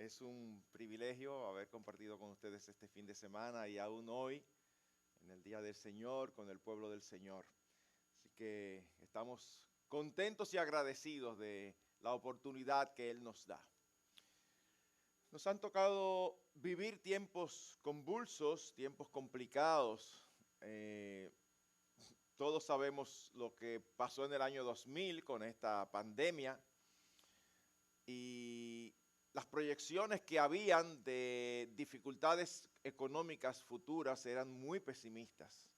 Es un privilegio haber compartido con ustedes este fin de semana y aún hoy, en el Día del Señor, con el pueblo del Señor. Así que estamos contentos y agradecidos de la oportunidad que Él nos da. Nos han tocado vivir tiempos convulsos, tiempos complicados. Todos sabemos lo que pasó en el año 2000 con esta pandemia y las proyecciones que habían de dificultades económicas futuras eran muy pesimistas.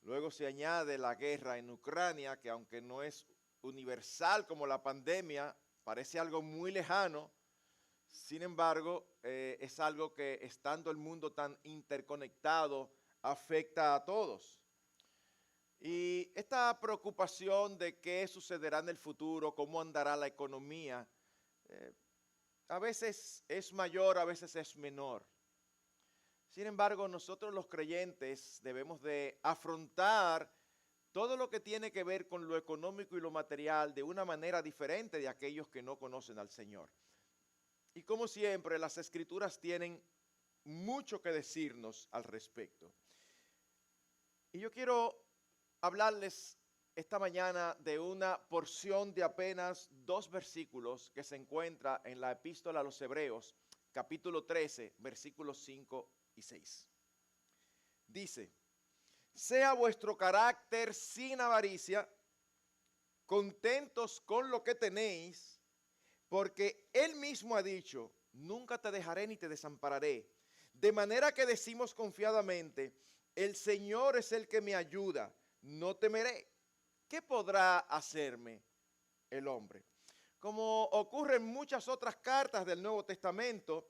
Luego se añade la guerra en Ucrania, que aunque no es universal como la pandemia, parece algo muy lejano. Sin embargo, es algo que, estando el mundo tan interconectado, afecta a todos. Y esta preocupación de qué sucederá en el futuro, cómo andará la economía, a veces es mayor, a veces es menor. Sin embargo, nosotros los creyentes debemos de afrontar todo lo que tiene que ver con lo económico y lo material de una manera diferente de aquellos que no conocen al Señor. Y como siempre, las Escrituras tienen mucho que decirnos al respecto. Y yo quiero hablarles esta mañana de una porción de apenas 2 versículos que se encuentra en la Epístola a los Hebreos, capítulo 13, versículos 5 y 6. Dice: sea vuestro carácter sin avaricia, contentos con lo que tenéis, porque Él mismo ha dicho: nunca te dejaré ni te desampararé. De manera que decimos confiadamente: el Señor es el que me ayuda, no temeré. ¿Qué podrá hacerme el hombre? Como ocurre en muchas otras cartas del Nuevo Testamento,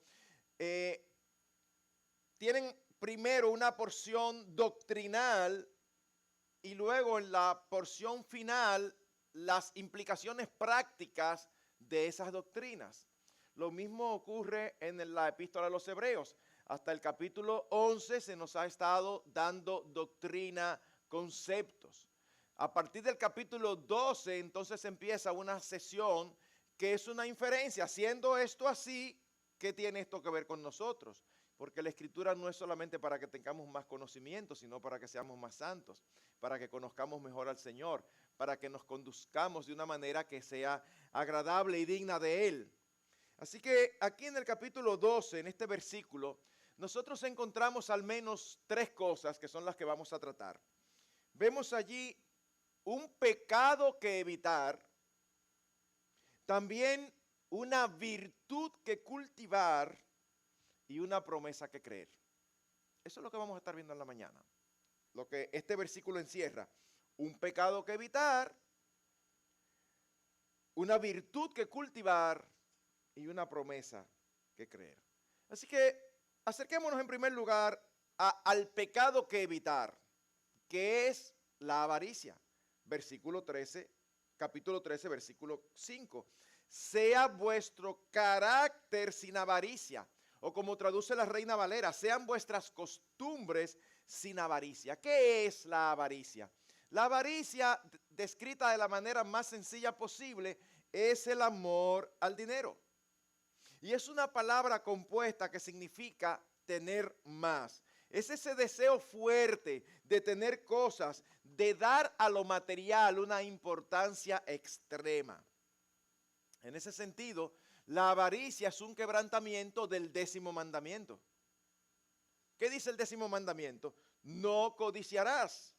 tienen primero una porción doctrinal y luego en la porción final las implicaciones prácticas de esas doctrinas. Lo mismo ocurre en la Epístola a los Hebreos. Hasta el capítulo 11 se nos ha estado dando doctrina, conceptos. A partir del capítulo 12 entonces empieza una sesión que es una inferencia. Siendo esto así, ¿qué tiene esto que ver con nosotros? Porque la Escritura no es solamente para que tengamos más conocimiento, sino para que seamos más santos, para que conozcamos mejor al Señor, para que nos conduzcamos de una manera que sea agradable y digna de Él. Así que aquí en el capítulo 12, en este versículo, nosotros encontramos al menos 3 cosas que son las que vamos a tratar. Vemos allí un pecado que evitar, también una virtud que cultivar y una promesa que creer. Eso es lo que vamos a estar viendo en la mañana. Lo que este versículo encierra: un pecado que evitar, una virtud que cultivar y una promesa que creer. Así que acerquémonos en primer lugar al pecado que evitar, que es la avaricia. Versículo 13, capítulo 13, versículo 5. Sea vuestro carácter sin avaricia, o como traduce la Reina Valera, sean vuestras costumbres sin avaricia. ¿Qué es la avaricia? La avaricia, descrita de la manera más sencilla posible, es el amor al dinero. Y es una palabra compuesta que significa tener más. Es ese deseo fuerte de tener cosas, de dar a lo material una importancia extrema. En ese sentido, la avaricia es un quebrantamiento del 10º mandamiento. ¿Qué dice el 10º mandamiento? No codiciarás.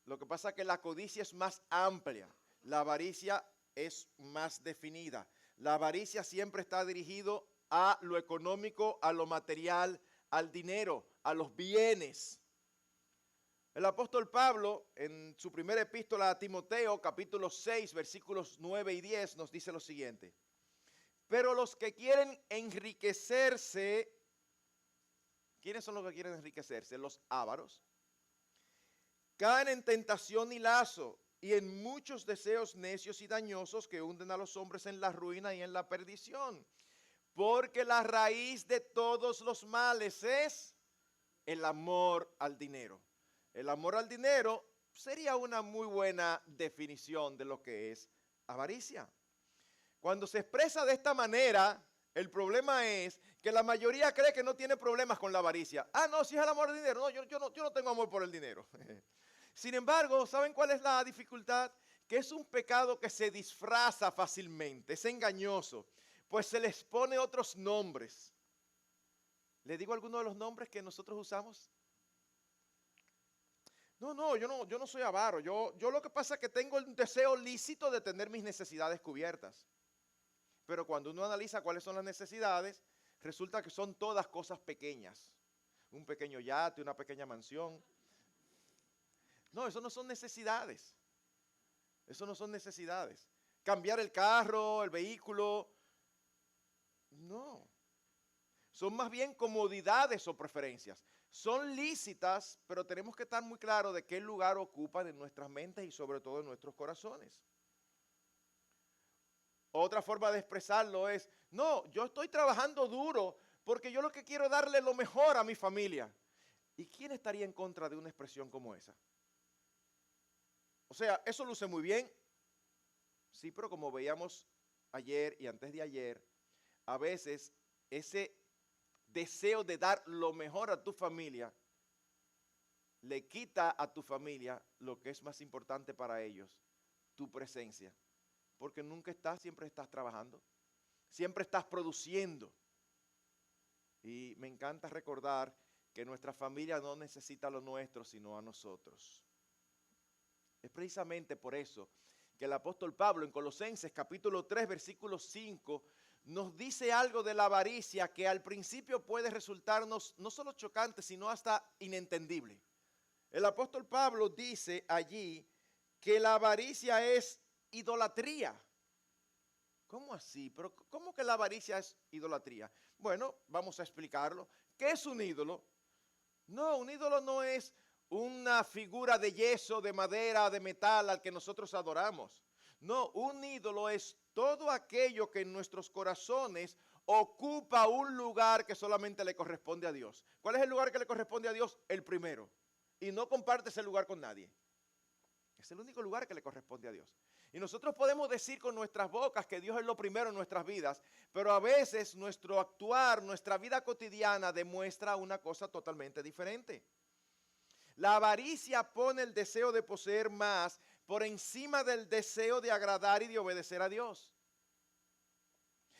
Lo que pasa es que la codicia es más amplia, la avaricia es más definida. La avaricia siempre está dirigido a lo económico, a lo material, al dinero, a los bienes. El apóstol Pablo, en su primera epístola a Timoteo, capítulo 6, versículos 9 y 10, nos dice lo siguiente: pero los que quieren enriquecerse, ¿quiénes son los que quieren enriquecerse? Los ávaros. Caen en tentación y lazo, y en muchos deseos necios y dañosos que hunden a los hombres en la ruina y en la perdición. Porque la raíz de todos los males es el amor al dinero. El amor al dinero sería una muy buena definición de lo que es avaricia. Cuando se expresa de esta manera, El problema es que la mayoría cree que no tiene problemas con la avaricia. Ah, no, si es el amor al dinero. No, yo no tengo amor por el dinero. Sin embargo, ¿saben cuál es la dificultad? Que es un pecado que se disfraza fácilmente, es engañoso, pues se les pone otros nombres. ¿Le digo algunos de los nombres que nosotros usamos? No, yo no soy avaro. Yo lo que pasa es que tengo el deseo lícito de tener mis necesidades cubiertas. Pero cuando uno analiza cuáles son las necesidades, resulta que son todas cosas pequeñas. Un pequeño yate, una pequeña mansión. No, eso no son necesidades. Eso no son necesidades. Cambiar el carro, el vehículo. No. Son más bien comodidades o preferencias. Son lícitas, pero tenemos que estar muy claros de qué lugar ocupan en nuestras mentes y sobre todo en nuestros corazones. Otra forma de expresarlo es, no, yo estoy trabajando duro porque yo lo que quiero es darle lo mejor a mi familia. ¿Y quién estaría en contra de una expresión como esa? O sea, eso luce muy bien. Sí, pero como veíamos ayer y antes de ayer, a veces ese deseo de dar lo mejor a tu familia le quita a tu familia lo que es más importante para ellos, tu presencia. Porque nunca estás, siempre estás trabajando, siempre estás produciendo. Y me encanta recordar que nuestra familia no necesita lo nuestro, sino a nosotros. Es precisamente por eso que el apóstol Pablo en Colosenses capítulo 3, versículo 5, nos dice algo de la avaricia que al principio puede resultarnos no solo chocante, sino hasta inentendible. El apóstol Pablo dice allí que la avaricia es idolatría. ¿Cómo así? ¿Pero cómo que la avaricia es idolatría? Bueno, vamos a explicarlo. ¿Qué es un ídolo? No, un ídolo no es una figura de yeso, de madera, de metal al que nosotros adoramos. No, un ídolo es todo aquello que en nuestros corazones ocupa un lugar que solamente le corresponde a Dios. ¿Cuál es el lugar que le corresponde a Dios? El primero. Y no comparte ese lugar con nadie. Es el único lugar que le corresponde a Dios. Y nosotros podemos decir con nuestras bocas que Dios es lo primero en nuestras vidas, pero a veces nuestro actuar, nuestra vida cotidiana demuestra una cosa totalmente diferente. La avaricia pone el deseo de poseer más por encima del deseo de agradar y de obedecer a Dios.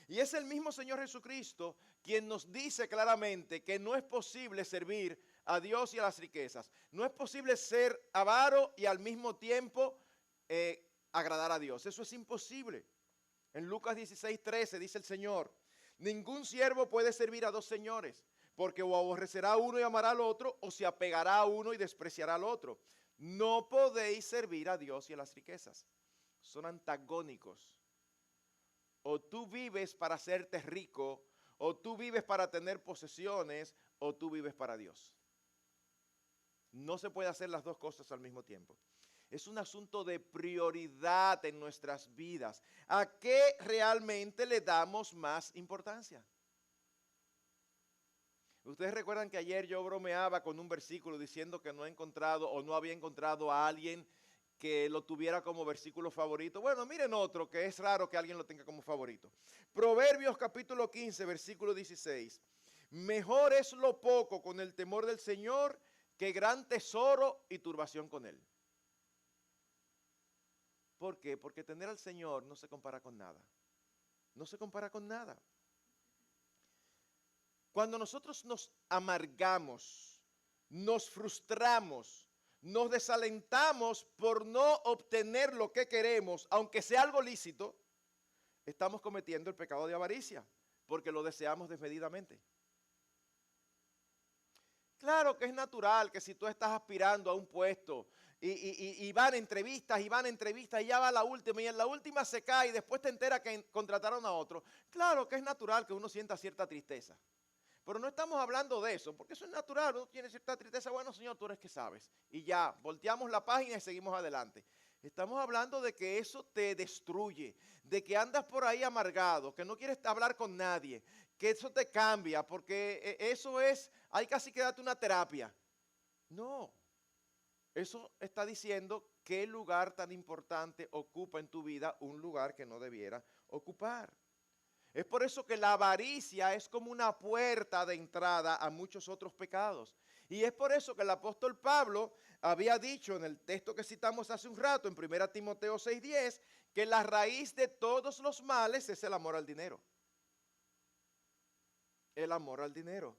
Y es el mismo Señor Jesucristo quien nos dice claramente que no es posible servir a Dios y a las riquezas. No es posible ser avaro y al mismo tiempo agradar a Dios. Eso es imposible. En Lucas 16:13 dice el Señor, ningún siervo puede servir a dos señores, porque o aborrecerá a uno y amará al otro, o se apegará a uno y despreciará al otro. No podéis servir a Dios y a las riquezas. Son antagónicos. O tú vives para hacerte rico, o tú vives para tener posesiones, o tú vives para Dios. No se puede hacer las dos cosas al mismo tiempo. Es un asunto de prioridad en nuestras vidas. ¿A qué realmente le damos más importancia? Ustedes recuerdan que ayer yo bromeaba con un versículo diciendo que no he encontrado o no había encontrado a alguien que lo tuviera como versículo favorito. Bueno, miren otro que es raro que alguien lo tenga como favorito. Proverbios capítulo 15, versículo 16. Mejor es lo poco con el temor del Señor que gran tesoro y turbación con él. ¿Por qué? Porque tener al Señor no se compara con nada. No se compara con nada. Cuando nosotros nos amargamos, nos frustramos, nos desalentamos por no obtener lo que queremos, aunque sea algo lícito, estamos cometiendo el pecado de avaricia, porque lo deseamos desmedidamente. Claro que es natural que si tú estás aspirando a un puesto y van entrevistas y van entrevistas y ya va la última y en la última se cae y después te enteras que contrataron a otro, claro que es natural que uno sienta cierta tristeza. Pero no estamos hablando de eso, porque eso es natural, uno tiene cierta tristeza, bueno Señor, tú eres que sabes. Y ya, volteamos la página y seguimos adelante. Estamos hablando de que eso te destruye, de que andas por ahí amargado, que no quieres hablar con nadie, que eso te cambia, porque eso es, hay casi que darte una terapia. No, eso está diciendo qué lugar tan importante ocupa en tu vida un lugar que no debiera ocupar. Es por eso que la avaricia es como una puerta de entrada a muchos otros pecados. Y es por eso que el apóstol Pablo había dicho en el texto que citamos hace un rato, en 1 Timoteo 6:10, que la raíz de todos los males es el amor al dinero. El amor al dinero.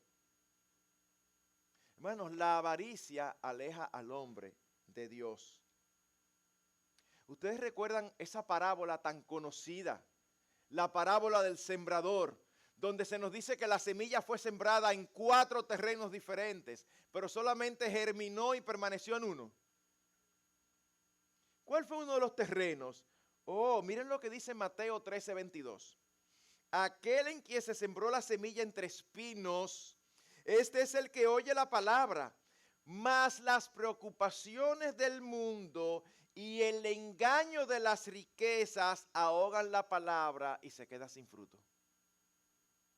Hermanos, la avaricia aleja al hombre de Dios. Ustedes recuerdan esa parábola tan conocida, la parábola del sembrador, donde se nos dice que la semilla fue sembrada en 4 terrenos diferentes, pero solamente germinó y permaneció en uno. ¿Cuál fue uno de los terrenos? Oh, miren lo que dice Mateo 13:22. Aquel en quien se sembró la semilla entre espinos, este es el que oye la palabra, mas las preocupaciones del mundo y el engaño de las riquezas ahogan la palabra y se queda sin fruto.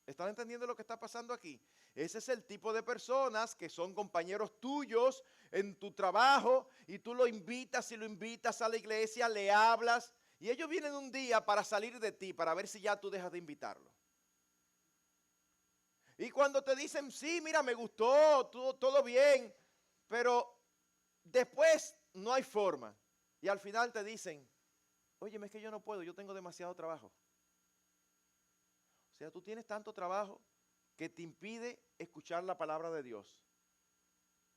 ¿Están entendiendo lo que está pasando aquí? Ese es el tipo de personas que son compañeros tuyos en tu trabajo y tú lo invitas y lo invitas a la iglesia, le hablas y ellos vienen un día para salir de ti, para ver si ya tú dejas de invitarlo. Y cuando te dicen, sí, mira, me gustó, todo bien, pero después no hay forma. Y al final te dicen, oye, es que yo no puedo, yo tengo demasiado trabajo. O sea, tú tienes tanto trabajo que te impide escuchar la palabra de Dios.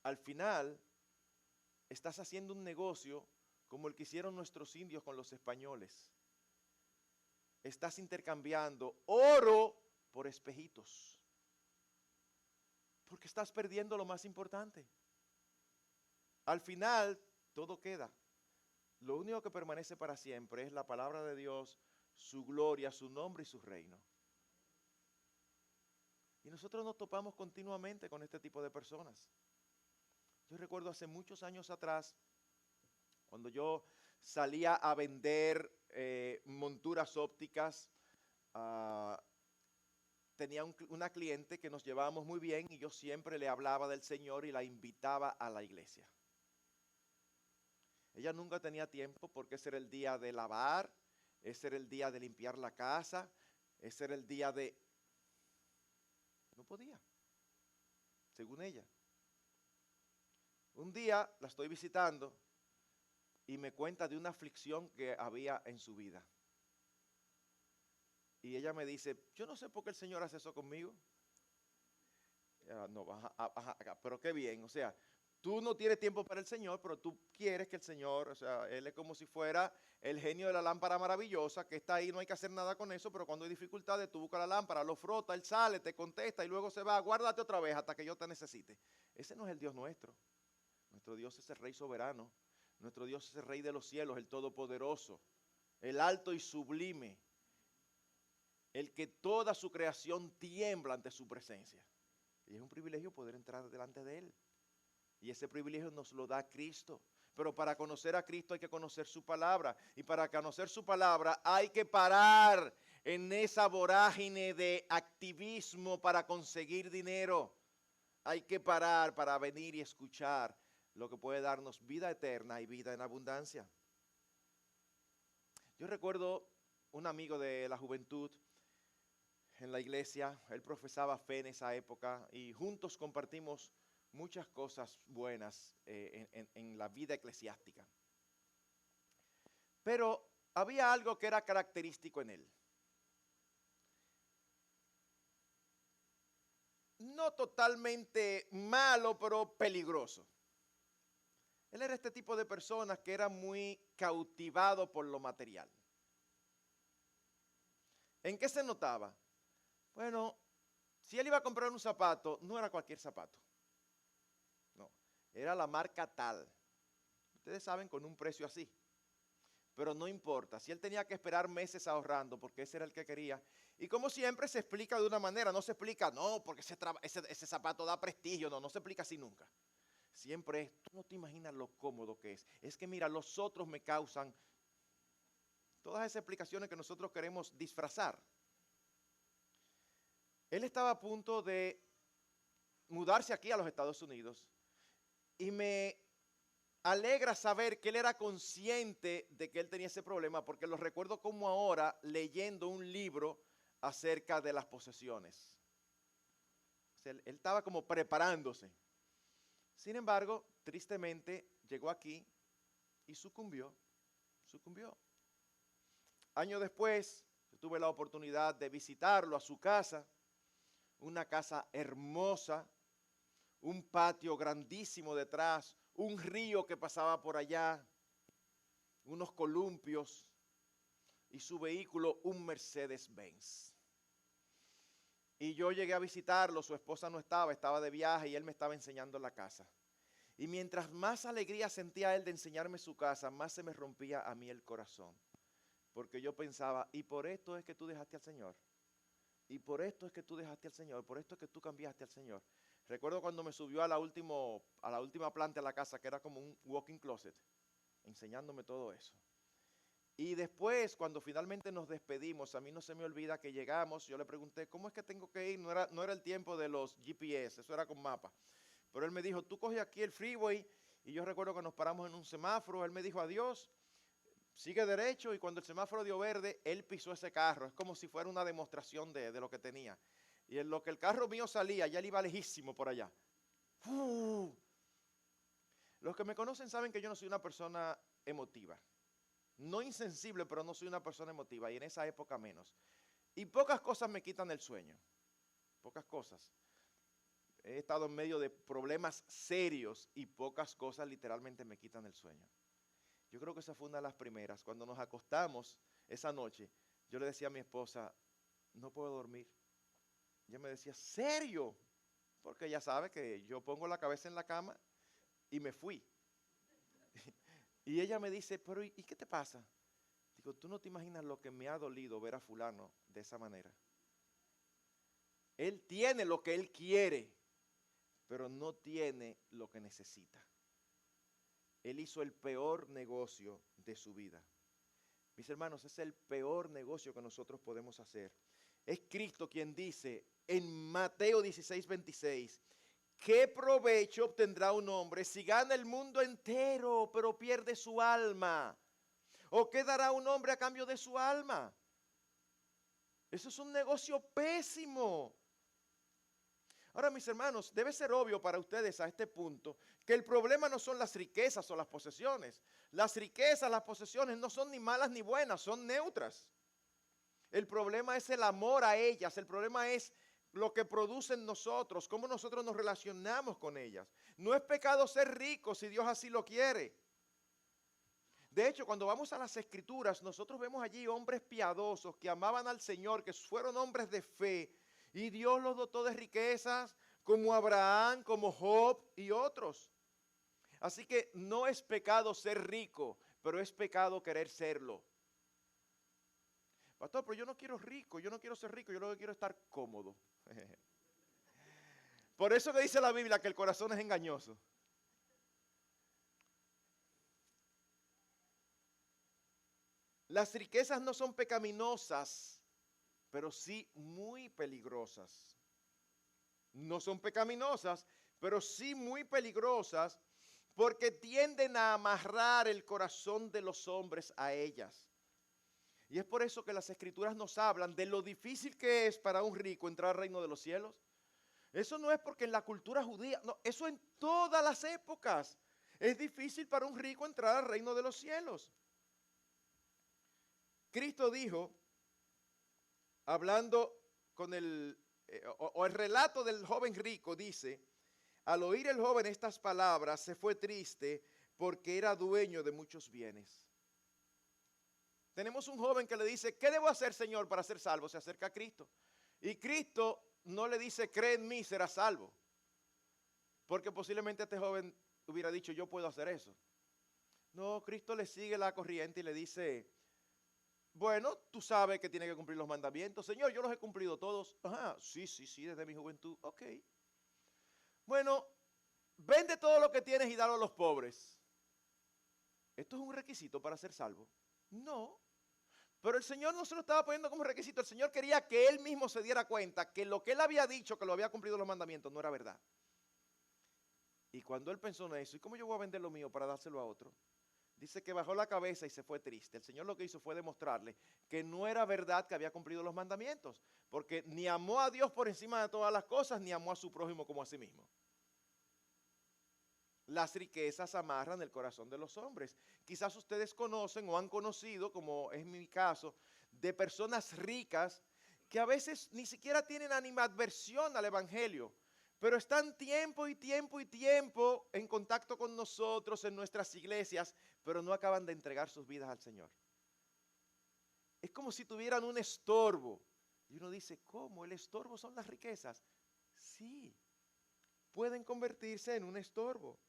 Al final, estás haciendo un negocio como el que hicieron nuestros indios con los españoles. Estás intercambiando oro por espejitos. Porque estás perdiendo lo más importante. Al final, todo queda. Lo único que permanece para siempre es la palabra de Dios, su gloria, su nombre y su reino. Y nosotros nos topamos continuamente con este tipo de personas. Yo recuerdo hace muchos años atrás, cuando yo salía a vender monturas ópticas, tenía una cliente que nos llevábamos muy bien y yo siempre le hablaba del Señor y la invitaba a la iglesia. Ella nunca tenía tiempo porque ese era el día de lavar, ese era el día de limpiar la casa, ese era el día de... No podía, según ella. Un día la estoy visitando y me cuenta de una aflicción que había en su vida. Y ella me dice, yo no sé por qué el Señor hace eso conmigo. No, pero qué bien, o sea, tú no tienes tiempo para el Señor, pero tú quieres que el Señor, o sea, Él es como si fuera el genio de la lámpara maravillosa, que está ahí, no hay que hacer nada con eso, pero cuando hay dificultades, tú buscas la lámpara, lo frota, Él sale, te contesta y luego se va, guárdate otra vez hasta que yo te necesite. Ese no es el Dios nuestro. Nuestro Dios es el Rey soberano. Nuestro Dios es el Rey de los cielos, el Todopoderoso, el alto y sublime, el que toda su creación tiembla ante su presencia. Y es un privilegio poder entrar delante de Él. Y ese privilegio nos lo da Cristo. Pero para conocer a Cristo hay que conocer su palabra. Y para conocer su palabra hay que parar en esa vorágine de activismo para conseguir dinero. Hay que parar para venir y escuchar lo que puede darnos vida eterna y vida en abundancia. Yo recuerdo un amigo de la juventud en la iglesia, él profesaba fe en esa época y juntos compartimos muchas cosas buenas en la vida eclesiástica. Pero había algo que era característico en él. No totalmente malo, pero peligroso. Él era este tipo de personas que era muy cautivado por lo material. ¿En qué se notaba? Bueno, si él iba a comprar un zapato, no era cualquier zapato. No, era la marca tal. Ustedes saben, con un precio así. Pero no importa, si él tenía que esperar meses ahorrando, porque ese era el que quería. Y como siempre se explica de una manera, no se explica, no, porque ese zapato da prestigio, no se explica así nunca. Siempre es, tú no te imaginas lo cómodo que es. Es que mira, los otros me causan todas esas explicaciones que nosotros queremos disfrazar. Él estaba a punto de mudarse aquí a los Estados Unidos y me alegra saber que él era consciente de que él tenía ese problema, porque lo recuerdo como ahora leyendo un libro acerca de las posesiones. O sea, él estaba como preparándose. Sin embargo, tristemente llegó aquí y sucumbió. Años después, tuve la oportunidad de visitarlo a su casa, una casa hermosa, un patio grandísimo detrás, un río que pasaba por allá, unos columpios y su vehículo, un Mercedes-Benz. Y yo llegué a visitarlo, su esposa no estaba, estaba de viaje y él me estaba enseñando la casa. Y mientras más alegría sentía él de enseñarme su casa, más se me rompía a mí el corazón. Porque yo pensaba, y por esto es que tú dejaste al Señor. Y por esto es que tú dejaste al Señor, por esto es que tú cambiaste al Señor. Recuerdo cuando me subió a la última planta de la casa, que era como un walk-in closet, enseñándome todo eso. Y después, cuando finalmente nos despedimos, a mí no se me olvida que llegamos, yo le pregunté, ¿cómo es que tengo que ir? No era el tiempo de los GPS, eso era con mapa. Pero él me dijo, tú coges aquí el freeway, y yo recuerdo que nos paramos en un semáforo, él me dijo adiós, sigue derecho, y cuando el semáforo dio verde, él pisó ese carro, es como si fuera una demostración de lo que tenía. Y en lo que el carro mío salía, ya él iba lejísimo por allá. Los que me conocen saben que yo no soy una persona emotiva. No insensible, pero no soy una persona emotiva, y en esa época menos. Y pocas cosas me quitan el sueño, pocas cosas. He estado en medio de problemas serios y pocas cosas literalmente me quitan el sueño. Yo creo que esa fue una de las primeras. Cuando nos acostamos esa noche, yo le decía a mi esposa, no puedo dormir. Ella me decía, ¿serio? Porque ella sabe que yo pongo la cabeza en la cama y me fui. Y ella me dice, pero ¿y qué te pasa? Digo, tú no te imaginas lo que me ha dolido ver a fulano de esa manera. Él tiene lo que él quiere, pero no tiene lo que necesita. Él hizo el peor negocio de su vida. Mis hermanos, es el peor negocio que nosotros podemos hacer. Es Cristo quien dice en Mateo 16:26, ¿qué provecho obtendrá un hombre si gana el mundo entero, pero pierde su alma? ¿O qué dará un hombre a cambio de su alma? Eso es un negocio pésimo. Ahora, mis hermanos, debe ser obvio para ustedes a este punto que el problema no son las riquezas o las posesiones. Las riquezas, las posesiones no son ni malas ni buenas, son neutras. El problema es el amor a ellas, el problema es lo que producen nosotros, cómo nosotros nos relacionamos con ellas. No es pecado ser rico si Dios así lo quiere. De hecho, cuando vamos a las Escrituras, nosotros vemos allí hombres piadosos que amaban al Señor, que fueron hombres de fe, y Dios los dotó de riquezas, como Abraham, como Job y otros. Así que no es pecado ser rico, pero es pecado querer serlo. Pastor, pero yo no quiero rico, yo no quiero ser rico, yo lo que quiero es estar cómodo. Por eso que dice la Biblia que el corazón es engañoso. Las riquezas no son pecaminosas, pero sí muy peligrosas. No son pecaminosas, pero sí muy peligrosas porque tienden a amarrar el corazón de los hombres a ellas. Y es por eso que las Escrituras nos hablan de lo difícil que es para un rico entrar al reino de los cielos. Eso no es porque en la cultura judía, no, eso en todas las épocas. Es difícil para un rico entrar al reino de los cielos. Cristo dijo, hablando con el relato del joven rico, dice, al oír el joven estas palabras, se fue triste porque era dueño de muchos bienes. Tenemos un joven que le dice, ¿qué debo hacer, Señor, para ser salvo? Se acerca a Cristo. Y Cristo no le dice, cree en mí, serás salvo. Porque posiblemente este joven hubiera dicho, yo puedo hacer eso. No, Cristo le sigue la corriente y le dice, bueno, tú sabes que tiene que cumplir los mandamientos. Señor, yo los he cumplido todos. Ajá, sí, desde mi juventud. Ok. Bueno, vende todo lo que tienes y dalo a los pobres. ¿Esto es un requisito para ser salvo? No. Pero el Señor no se lo estaba poniendo como requisito. El Señor quería que él mismo se diera cuenta que lo que él había dicho, que lo había cumplido los mandamientos, no era verdad. Y cuando él pensó en eso, ¿y cómo yo voy a vender lo mío para dárselo a otro? Dice que bajó la cabeza y se fue triste. El Señor lo que hizo fue demostrarle que no era verdad que había cumplido los mandamientos, porque ni amó a Dios por encima de todas las cosas, ni amó a su prójimo como a sí mismo. Las riquezas amarran el corazón de los hombres. Quizás ustedes conocen o han conocido, como es mi caso, de personas ricas que a veces ni siquiera tienen animadversión al Evangelio, pero están tiempo y tiempo y tiempo en contacto con nosotros en nuestras iglesias, pero no acaban de entregar sus vidas al Señor. Es como si tuvieran un estorbo. Y uno dice, ¿cómo? ¿El estorbo son las riquezas? Sí, pueden convertirse en un estorbo.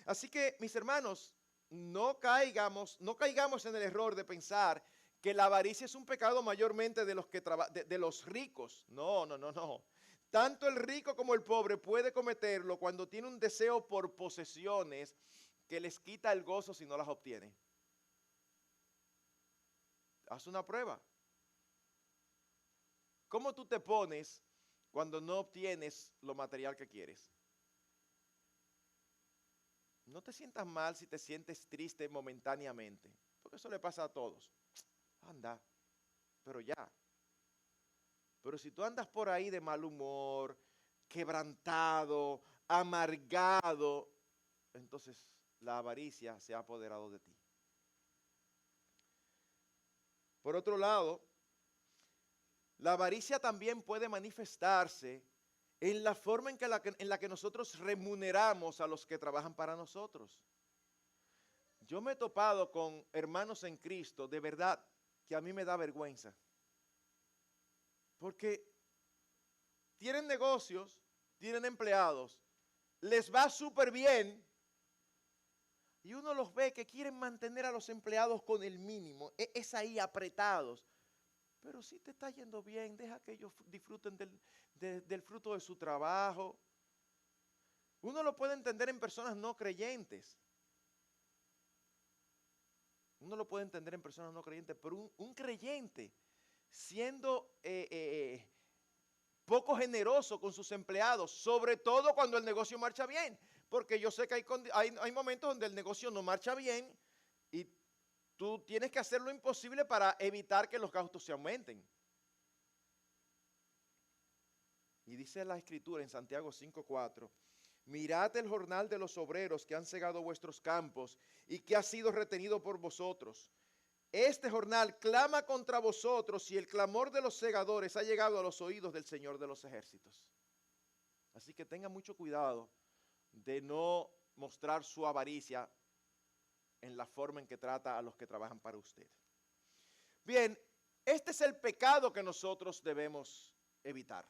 Así que, mis hermanos, no caigamos en el error de pensar que la avaricia es un pecado mayormente de los, de los ricos. No, no, no, no. Tanto el rico como el pobre puede cometerlo cuando tiene un deseo por posesiones que les quita el gozo si no las obtiene. Haz una prueba. ¿Cómo tú te pones cuando no obtienes lo material que quieres? No te sientas mal si te sientes triste momentáneamente, porque eso le pasa a todos. Anda, pero ya. Pero si tú andas por ahí de mal humor, quebrantado, amargado, entonces la avaricia se ha apoderado de ti. Por otro lado, la avaricia también puede manifestarse en la forma en la que nosotros remuneramos a los que trabajan para nosotros. Yo me he topado con hermanos en Cristo, de verdad, que a mí me da vergüenza. Porque tienen negocios, tienen empleados, les va súper bien y uno los ve que quieren mantener a los empleados con el mínimo, es ahí apretados. Pero si te está yendo bien, deja que ellos disfruten del fruto de su trabajo. Uno lo puede entender en personas no creyentes. Uno lo puede entender en personas no creyentes, pero un creyente siendo poco generoso con sus empleados, sobre todo cuando el negocio marcha bien, porque yo sé que hay momentos donde el negocio no marcha bien y tú tienes que hacer lo imposible para evitar que los gastos se aumenten. Y dice la Escritura en Santiago 5:4, mirad el jornal de los obreros que han segado vuestros campos y que ha sido retenido por vosotros. Este jornal clama contra vosotros y el clamor de los segadores ha llegado a los oídos del Señor de los ejércitos. Así que tenga mucho cuidado de no mostrar su avaricia en la forma en que trata a los que trabajan para usted. Bien, este es el pecado que nosotros debemos evitar.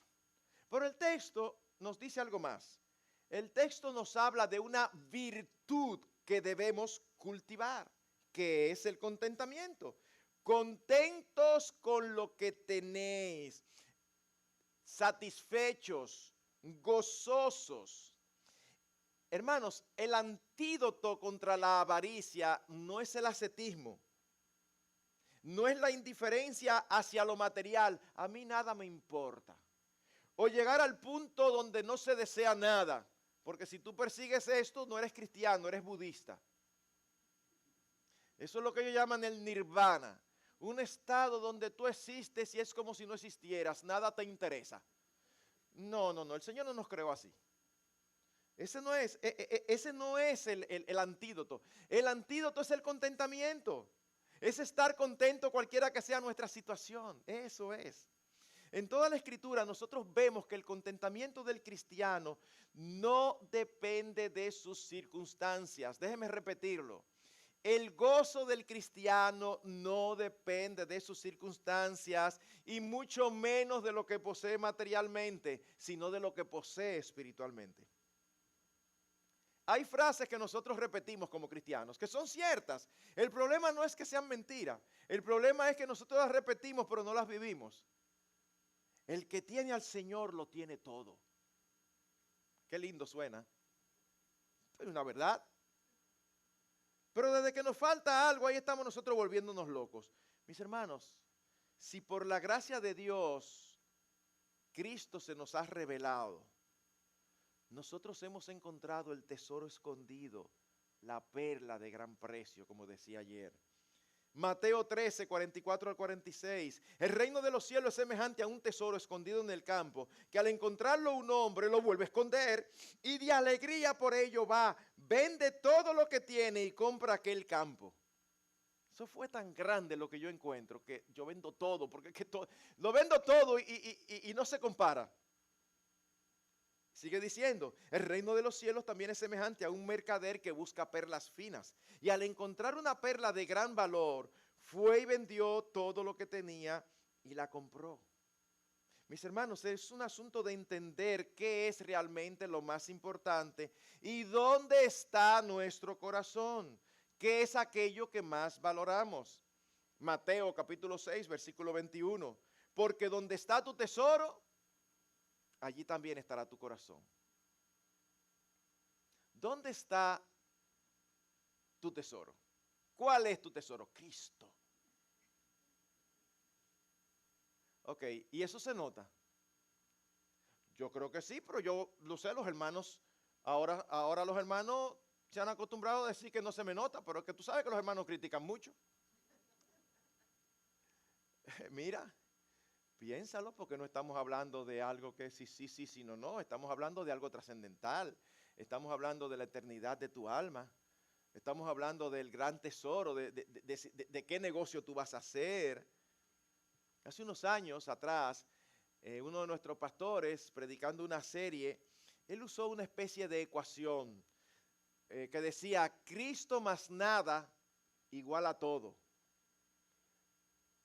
Pero el texto nos dice algo más. El texto nos habla de una virtud que debemos cultivar, que es el contentamiento. Contentos con lo que tenéis, satisfechos, gozosos. Hermanos, el antídoto contra la avaricia no es el ascetismo, no es la indiferencia hacia lo material. A mí nada me importa. O llegar al punto donde no se desea nada. Porque si tú persigues esto, no eres cristiano, eres budista. Eso es lo que ellos llaman el nirvana. Un estado donde tú existes y es como si no existieras, nada te interesa. No, no, no, el Señor no nos creó así. Ese no es el antídoto. El antídoto es el contentamiento. Es estar contento cualquiera que sea nuestra situación. Eso es. En toda la Escritura nosotros vemos que el contentamiento del cristiano no depende de sus circunstancias. Déjeme repetirlo. El gozo del cristiano no depende de sus circunstancias y mucho menos de lo que posee materialmente, sino de lo que posee espiritualmente. Hay frases que nosotros repetimos como cristianos que son ciertas. El problema no es que sean mentiras. El problema es que nosotros las repetimos pero no las vivimos. El que tiene al Señor lo tiene todo. Qué lindo suena. Es una verdad. Pero desde que nos falta algo, ahí estamos nosotros volviéndonos locos. Mis hermanos, si por la gracia de Dios Cristo se nos ha revelado, nosotros hemos encontrado el tesoro escondido, la perla de gran precio, como decía ayer. Mateo 13, 44 al 46. El reino de los cielos es semejante a un tesoro escondido en el campo, que al encontrarlo un hombre lo vuelve a esconder y de alegría por ello va, vende todo lo que tiene y compra aquel campo. Eso fue tan grande lo que yo encuentro, que yo vendo todo, porque es que lo vendo todo y no se compara. Sigue diciendo, el reino de los cielos también es semejante a un mercader que busca perlas finas. Y al encontrar una perla de gran valor, fue y vendió todo lo que tenía y la compró. Mis hermanos, es un asunto de entender qué es realmente lo más importante y dónde está nuestro corazón, qué es aquello que más valoramos. Mateo capítulo 6, versículo 21. Porque donde está tu tesoro, allí también estará tu corazón. ¿Dónde está tu tesoro? ¿Cuál es tu tesoro? Cristo. Ok, ¿y eso se nota? Yo creo que sí, pero yo lo sé, los hermanos, ahora los hermanos se han acostumbrado a decir que no se me nota, pero es que tú sabes que los hermanos critican mucho. Mira, piénsalo, porque no estamos hablando de algo que sí, no, estamos hablando de algo trascendental, estamos hablando de la eternidad de tu alma, estamos hablando del gran tesoro, de qué negocio tú vas a hacer. Hace unos años atrás, uno de nuestros pastores, predicando una serie, él usó una especie de ecuación que decía, Cristo más nada igual a todo.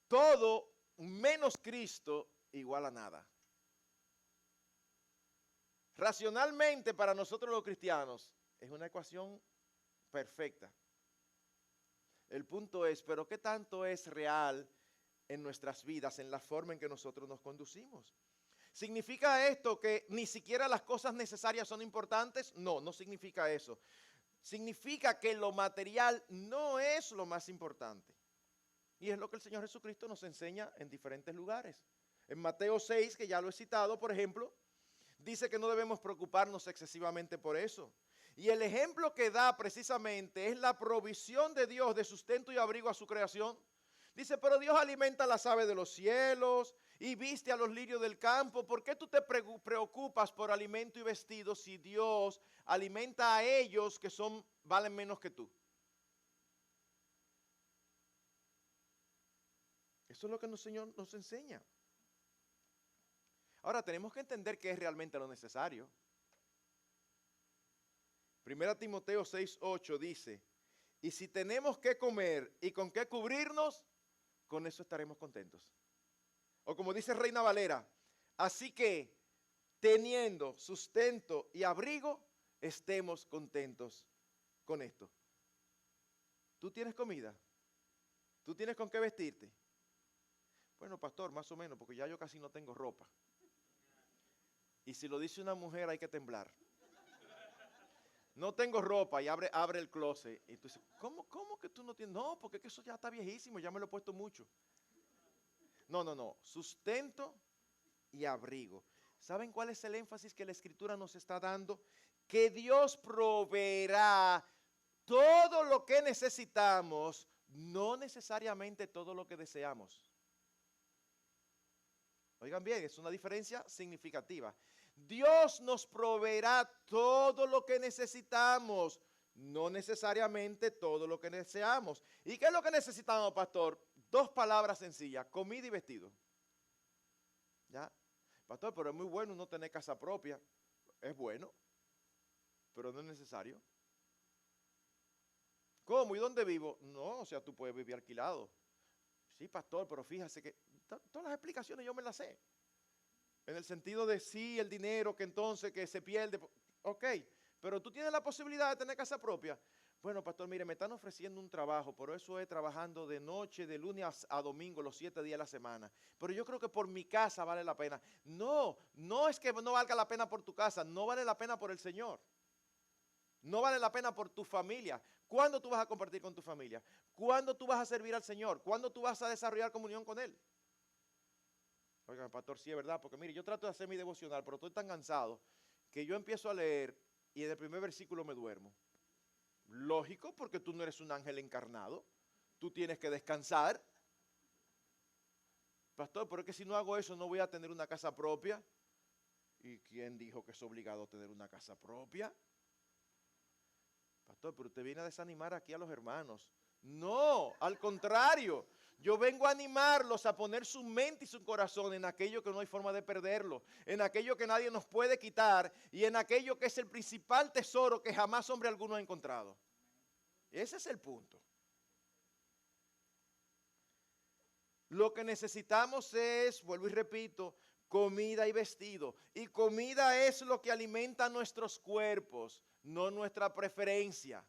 Todo menos Cristo igual a nada. Racionalmente para nosotros los cristianos es una ecuación perfecta. El punto es, pero ¿qué tanto es real en nuestras vidas, en la forma en que nosotros nos conducimos? ¿Significa esto que ni siquiera las cosas necesarias son importantes? No, no significa eso. Significa que lo material no es lo más importante. Y es lo que el Señor Jesucristo nos enseña en diferentes lugares. En Mateo 6, que ya lo he citado, por ejemplo, dice que no debemos preocuparnos excesivamente por eso. Y el ejemplo que da precisamente es la provisión de Dios de sustento y abrigo a su creación. Dice, pero Dios alimenta a las aves de los cielos y viste a los lirios del campo. ¿Por qué tú te preocupas por alimento y vestido si Dios alimenta a ellos que valen menos que tú? Eso es lo que el Señor nos enseña. Ahora, tenemos que entender qué es realmente lo necesario. 1 Timoteo 6:8 dice, y si tenemos que comer y con qué cubrirnos, con eso estaremos contentos. O como dice Reina Valera, así que teniendo sustento y abrigo, estemos contentos con esto. ¿Tú tienes comida? ¿Tú tienes con qué vestirte? Bueno, pastor, más o menos, porque ya yo casi no tengo ropa. Y si lo dice una mujer hay que temblar. No tengo ropa y abre el closet. Y tú dices, ¿cómo que tú no tienes? No, porque es que eso ya está viejísimo, ya me lo he puesto mucho. No. Sustento y abrigo. ¿Saben cuál es el énfasis que la Escritura nos está dando? Que Dios proveerá todo lo que necesitamos, no necesariamente todo lo que deseamos. Oigan bien, es una diferencia significativa. Dios nos proveerá todo lo que necesitamos, no necesariamente todo lo que deseamos. ¿Y qué es lo que necesitamos, pastor? Dos palabras sencillas, comida y vestido. ¿Ya? Pastor, pero es muy bueno no tener casa propia. Es bueno, pero no es necesario. ¿Cómo? ¿Y dónde vivo? No, o sea, tú puedes vivir alquilado. Sí, pastor, pero fíjese que todas las explicaciones yo me las sé. En el sentido de sí, el dinero que entonces que se pierde. Ok, pero tú tienes la posibilidad de tener casa propia. Bueno, pastor, mire, me están ofreciendo un trabajo, pero eso es trabajando de noche, de lunes a domingo, los 7 días de la semana. Pero yo creo que por mi casa vale la pena. No es que no valga la pena por tu casa, no vale la pena por el Señor. No vale la pena por tu familia. ¿Cuándo tú vas a compartir con tu familia? ¿Cuándo tú vas a servir al Señor? ¿Cuándo tú vas a desarrollar comunión con Él? Oigan, pastor, sí es verdad, porque mire, yo trato de hacer mi devocional, pero estoy tan cansado que yo empiezo a leer y en el primer versículo me duermo. Lógico, porque tú no eres un ángel encarnado. Tú tienes que descansar. Pastor, pero es que si no hago eso no voy a tener una casa propia. ¿Y quién dijo que es obligado a tener una casa propia? Pastor, pero usted viene a desanimar aquí a los hermanos. No, al contrario. Yo vengo a animarlos a poner su mente y su corazón en aquello que no hay forma de perderlo, en aquello que nadie nos puede quitar y en aquello que es el principal tesoro que jamás hombre alguno ha encontrado. Ese es el punto. Lo que necesitamos es, vuelvo y repito, comida y vestido. Y comida es lo que alimenta nuestros cuerpos, no nuestra preferencia.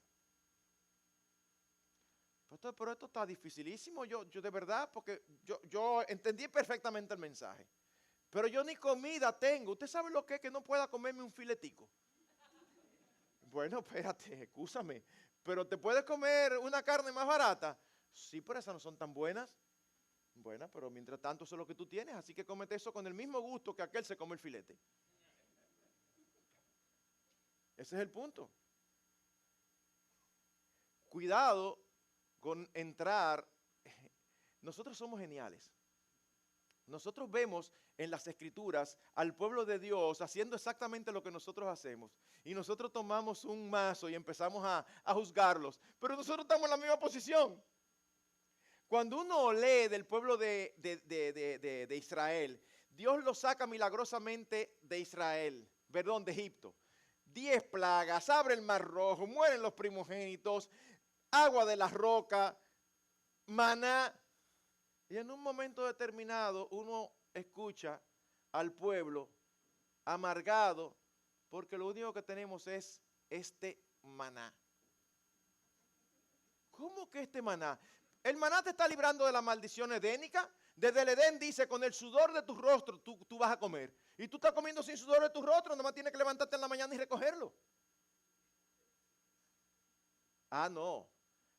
Pastor, pero esto está dificilísimo, yo de verdad, porque yo entendí perfectamente el mensaje. Pero yo ni comida tengo. ¿Usted sabe lo que es que no pueda comerme un filetico? Bueno, espérate, excúsame. ¿Pero te puedes comer una carne más barata? Sí, pero esas no son tan buenas. Bueno, pero mientras tanto eso es lo que tú tienes, así que cómete eso con el mismo gusto que aquel se come el filete. Ese es el punto. Cuidado con entrar. Nosotros somos geniales. Nosotros vemos en las escrituras al pueblo de Dios haciendo exactamente lo que nosotros hacemos. Y nosotros tomamos un mazo y empezamos a juzgarlos. Pero nosotros estamos en la misma posición. Cuando uno lee del pueblo de Israel, Dios lo saca milagrosamente de Israel, perdón, de Egipto. 10 plagas, abre el mar rojo, mueren los primogénitos, agua de la roca, maná. Y en un momento determinado uno escucha al pueblo amargado porque lo único que tenemos es este maná. ¿Cómo que este maná? El maná te está librando de la maldición edénica. Desde el Edén dice, con el sudor de tu rostro tú vas a comer. Y tú estás comiendo sin sudor de tu rostro, nomás tienes que levantarte en la mañana y recogerlo. Ah, no.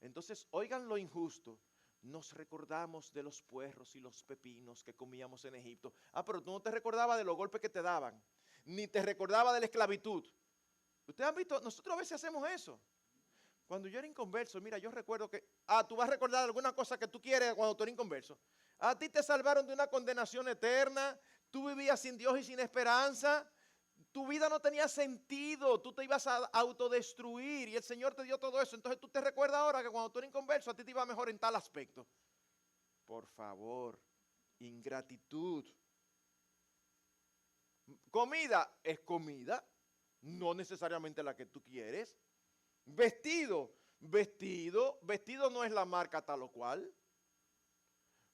Entonces, oigan lo injusto. Nos recordamos de los puerros y los pepinos que comíamos en Egipto. Ah, pero tú no te recordabas de los golpes que te daban, ni te recordabas de la esclavitud. Ustedes han visto, nosotros a veces hacemos eso. Cuando yo era inconverso, mira, yo recuerdo que, tú vas a recordar alguna cosa que tú quieres cuando tú eres inconverso. A ti te salvaron de una condenación eterna, tú vivías sin Dios y sin esperanza, tu vida no tenía sentido, tú te ibas a autodestruir y el Señor te dio todo eso. Entonces tú te recuerdas ahora que cuando tú eres inconverso a ti te iba mejor en tal aspecto. Por favor, ingratitud. Comida es comida, no necesariamente la que tú quieres. Vestido no es la marca tal o cual.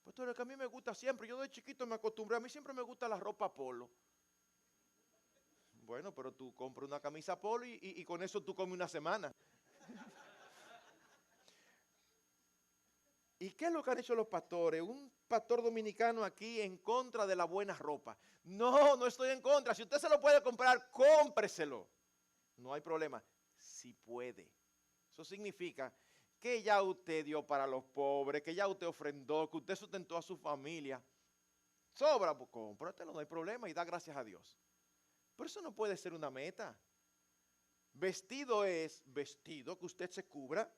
Pastor, es que a mí me gusta siempre, yo de chiquito me acostumbré, a mí siempre me gusta la ropa polo. Bueno, pero tú compras una camisa polo y con eso tú comes una semana. ¿Y qué es lo que han hecho los pastores? Un pastor dominicano aquí en contra de la buena ropa. No, no estoy en contra. Si usted se lo puede comprar, cómpreselo. No hay problema. Si puede. Eso significa que ya usted dio para los pobres, que ya usted ofrendó, que usted sustentó a su familia. Sobra, pues cómpratelo, no hay problema y da gracias a Dios. Pero eso no puede ser una meta. Vestido es vestido, que usted se cubra.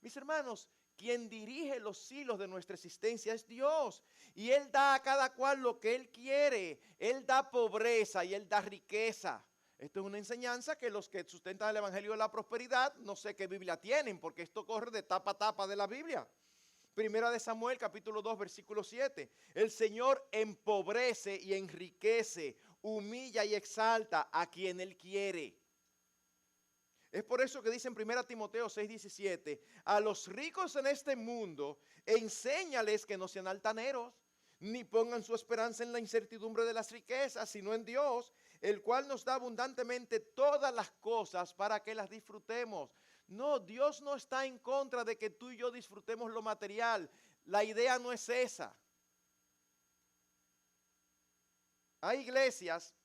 Mis hermanos, quien dirige los hilos de nuestra existencia es Dios. Y Él da a cada cual lo que Él quiere. Él da pobreza y Él da riqueza. Esto es una enseñanza que los que sustentan el Evangelio de la Prosperidad, no sé qué Biblia tienen, porque esto corre de tapa a tapa de la Biblia. Primera de Samuel, capítulo 2, versículo 7. El Señor empobrece y enriquece, humilla y exalta a quien Él quiere. Es por eso que dice en 1 Timoteo 6:17, a los ricos en este mundo, enséñales que no sean altaneros, ni pongan su esperanza en la incertidumbre de las riquezas, sino en Dios, el cual nos da abundantemente todas las cosas para que las disfrutemos. No, Dios no está en contra de que tú y yo disfrutemos lo material. La idea no es esa. Hay iglesias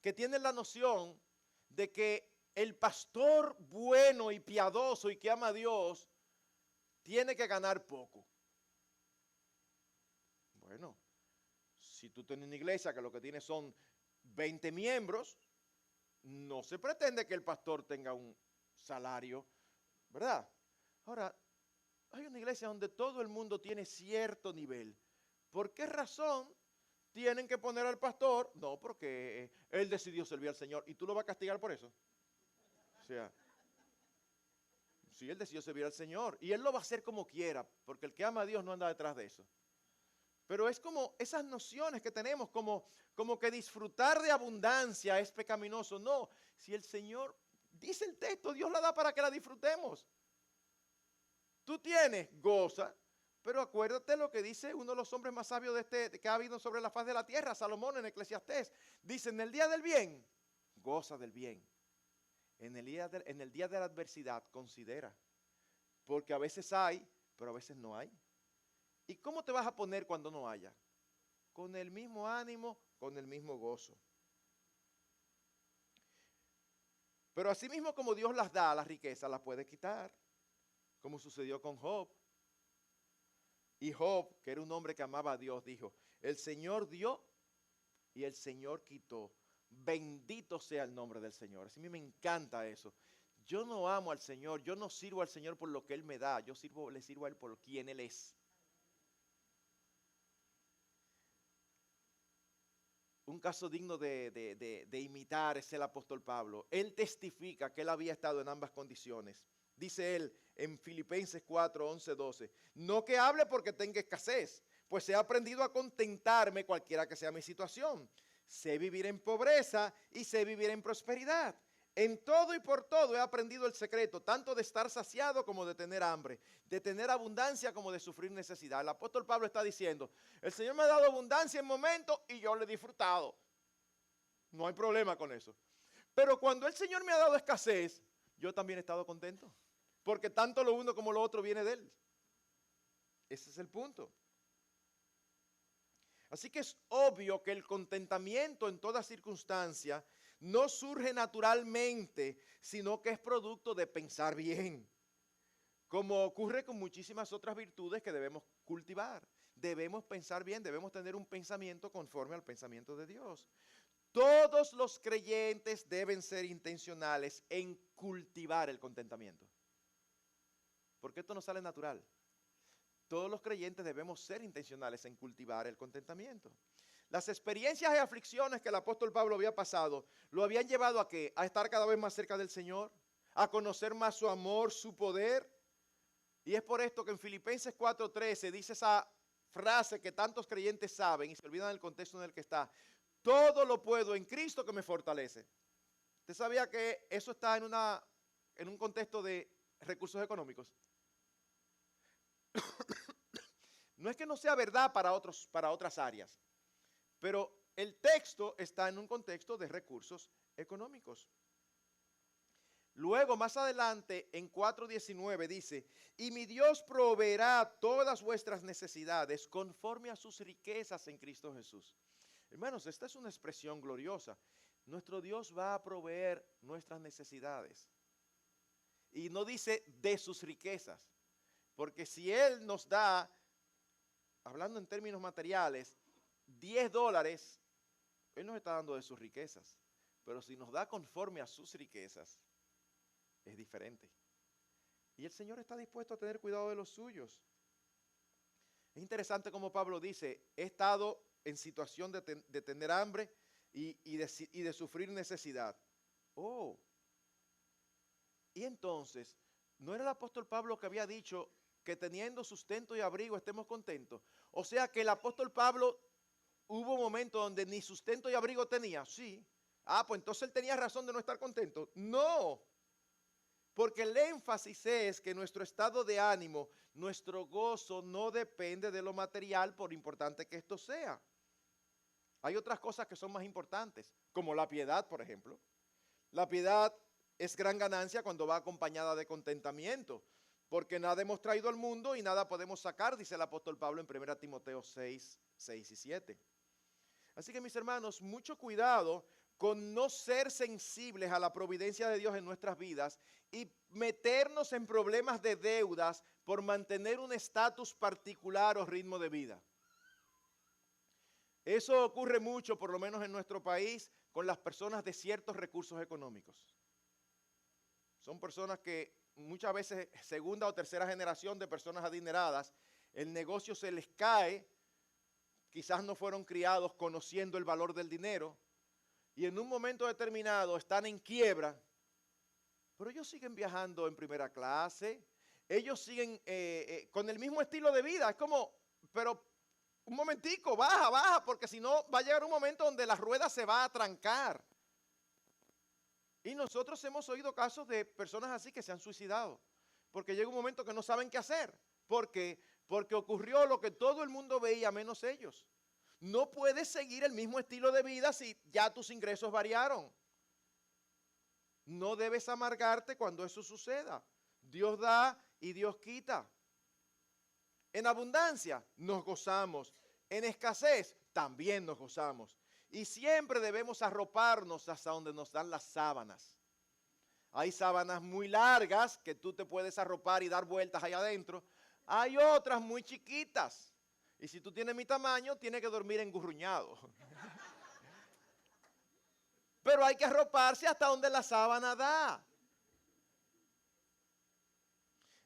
que tienen la noción de que el pastor bueno y piadoso y que ama a Dios tiene que ganar poco. Bueno, si tú tienes una iglesia que lo que tiene son 20 miembros, no se pretende que el pastor tenga un salario, ¿verdad? Ahora, hay una iglesia donde todo el mundo tiene cierto nivel. ¿Por qué razón tienen que poner al pastor? No, porque él decidió servir al Señor y tú lo vas a castigar por eso. O sea, sí, él decidió servir al Señor y él lo va a hacer como quiera, porque el que ama a Dios no anda detrás de eso. Pero es como esas nociones que tenemos, como que disfrutar de abundancia es pecaminoso. No, si el Señor, dice el texto, Dios la da para que la disfrutemos. Tú tienes, goza, pero acuérdate lo que dice uno de los hombres más sabios que ha habido sobre la faz de la tierra, Salomón en Eclesiastés. Dice, en el día del bien, goza del bien. En el día de la adversidad, considera. Porque a veces hay, pero a veces no hay. ¿Y cómo te vas a poner cuando no haya? Con el mismo ánimo, con el mismo gozo. Pero así mismo como Dios las da, las riquezas las puede quitar. Como sucedió con Job. Y Job, que era un hombre que amaba a Dios, dijo, el Señor dio y el Señor quitó. Bendito sea el nombre del Señor. Así a mí me encanta eso. Yo no amo al Señor, yo no sirvo al Señor por lo que Él me da, le sirvo a Él por quien Él es. Un caso digno de imitar es el apóstol Pablo. Él testifica que él había estado en ambas condiciones. Dice él en Filipenses 4, 11, 12, no que hable porque tenga escasez, pues he aprendido a contentarme cualquiera que sea mi situación. Sé vivir en pobreza y sé vivir en prosperidad. En todo y por todo he aprendido el secreto, tanto de estar saciado como de tener hambre, de tener abundancia como de sufrir necesidad. El apóstol Pablo está diciendo, el Señor me ha dado abundancia en momentos y yo lo he disfrutado. No hay problema con eso. Pero cuando el Señor me ha dado escasez, yo también he estado contento. Porque tanto lo uno como lo otro viene de Él. Ese es el punto. Así que es obvio que el contentamiento en toda circunstancia no surge naturalmente, sino que es producto de pensar bien. Como ocurre con muchísimas otras virtudes que debemos cultivar. Debemos pensar bien, debemos tener un pensamiento conforme al pensamiento de Dios. Todos los creyentes deben ser intencionales en cultivar el contentamiento. Porque esto no sale natural. Todos los creyentes debemos ser intencionales en cultivar el contentamiento. Las experiencias y aflicciones que el apóstol Pablo había pasado, lo habían llevado a ¿qué? A estar cada vez más cerca del Señor, a conocer más su amor, su poder. Y es por esto que en Filipenses 4:13 dice esa frase que tantos creyentes saben y se olvidan del contexto en el que está. Todo lo puedo en Cristo que me fortalece. ¿Usted sabía que eso está en un contexto de recursos económicos? No es que no sea verdad para otras áreas, pero el texto está en un contexto de recursos económicos. Luego, más adelante, en 4:19 dice, y mi Dios proveerá todas vuestras necesidades conforme a sus riquezas en Cristo Jesús. Hermanos, esta es una expresión gloriosa. Nuestro Dios va a proveer nuestras necesidades. Y no dice de sus riquezas, porque si Él nos da, hablando en términos materiales, $10, Él nos está dando de sus riquezas. Pero si nos da conforme a sus riquezas, es diferente. Y el Señor está dispuesto a tener cuidado de los suyos. Es interesante como Pablo dice, he estado en situación de tener hambre y de sufrir necesidad. Oh, y entonces, ¿no era el apóstol Pablo que había dicho que teniendo sustento y abrigo estemos contentos? O sea que el apóstol Pablo hubo momentos donde ni sustento y abrigo tenía. Sí. Ah, pues entonces él tenía razón de no estar contento. No. Porque el énfasis es que nuestro estado de ánimo, nuestro gozo no depende de lo material por importante que esto sea. Hay otras cosas que son más importantes, como la piedad, por ejemplo. La piedad es gran ganancia cuando va acompañada de contentamiento, porque nada hemos traído al mundo y nada podemos sacar, dice el apóstol Pablo en 1 Timoteo 6, 6 y 7. Así que mis hermanos, mucho cuidado con no ser sensibles a la providencia de Dios en nuestras vidas y meternos en problemas de deudas por mantener un estatus particular o ritmo de vida. Eso ocurre mucho, por lo menos en nuestro país, con las personas de ciertos recursos económicos. Son personas que muchas veces segunda o tercera generación de personas adineradas, el negocio se les cae, quizás no fueron criados conociendo el valor del dinero y en un momento determinado están en quiebra, pero ellos siguen viajando en primera clase, ellos siguen con el mismo estilo de vida, es como, pero un momentico, baja, porque si no va a llegar un momento donde la rueda se va a trancar. Y nosotros hemos oído casos de personas así que se han suicidado, porque llega un momento que no saben qué hacer. ¿Por qué? Porque ocurrió lo que todo el mundo veía menos ellos. No puedes seguir el mismo estilo de vida si ya tus ingresos variaron. No debes amargarte cuando eso suceda. Dios da y Dios quita. En abundancia nos gozamos. En escasez también nos gozamos. Y siempre debemos arroparnos hasta donde nos dan las sábanas. Hay sábanas muy largas que tú te puedes arropar y dar vueltas allá adentro. Hay otras muy chiquitas. Y si tú tienes mi tamaño, tienes que dormir engurruñado. Pero hay que arroparse hasta donde la sábana da.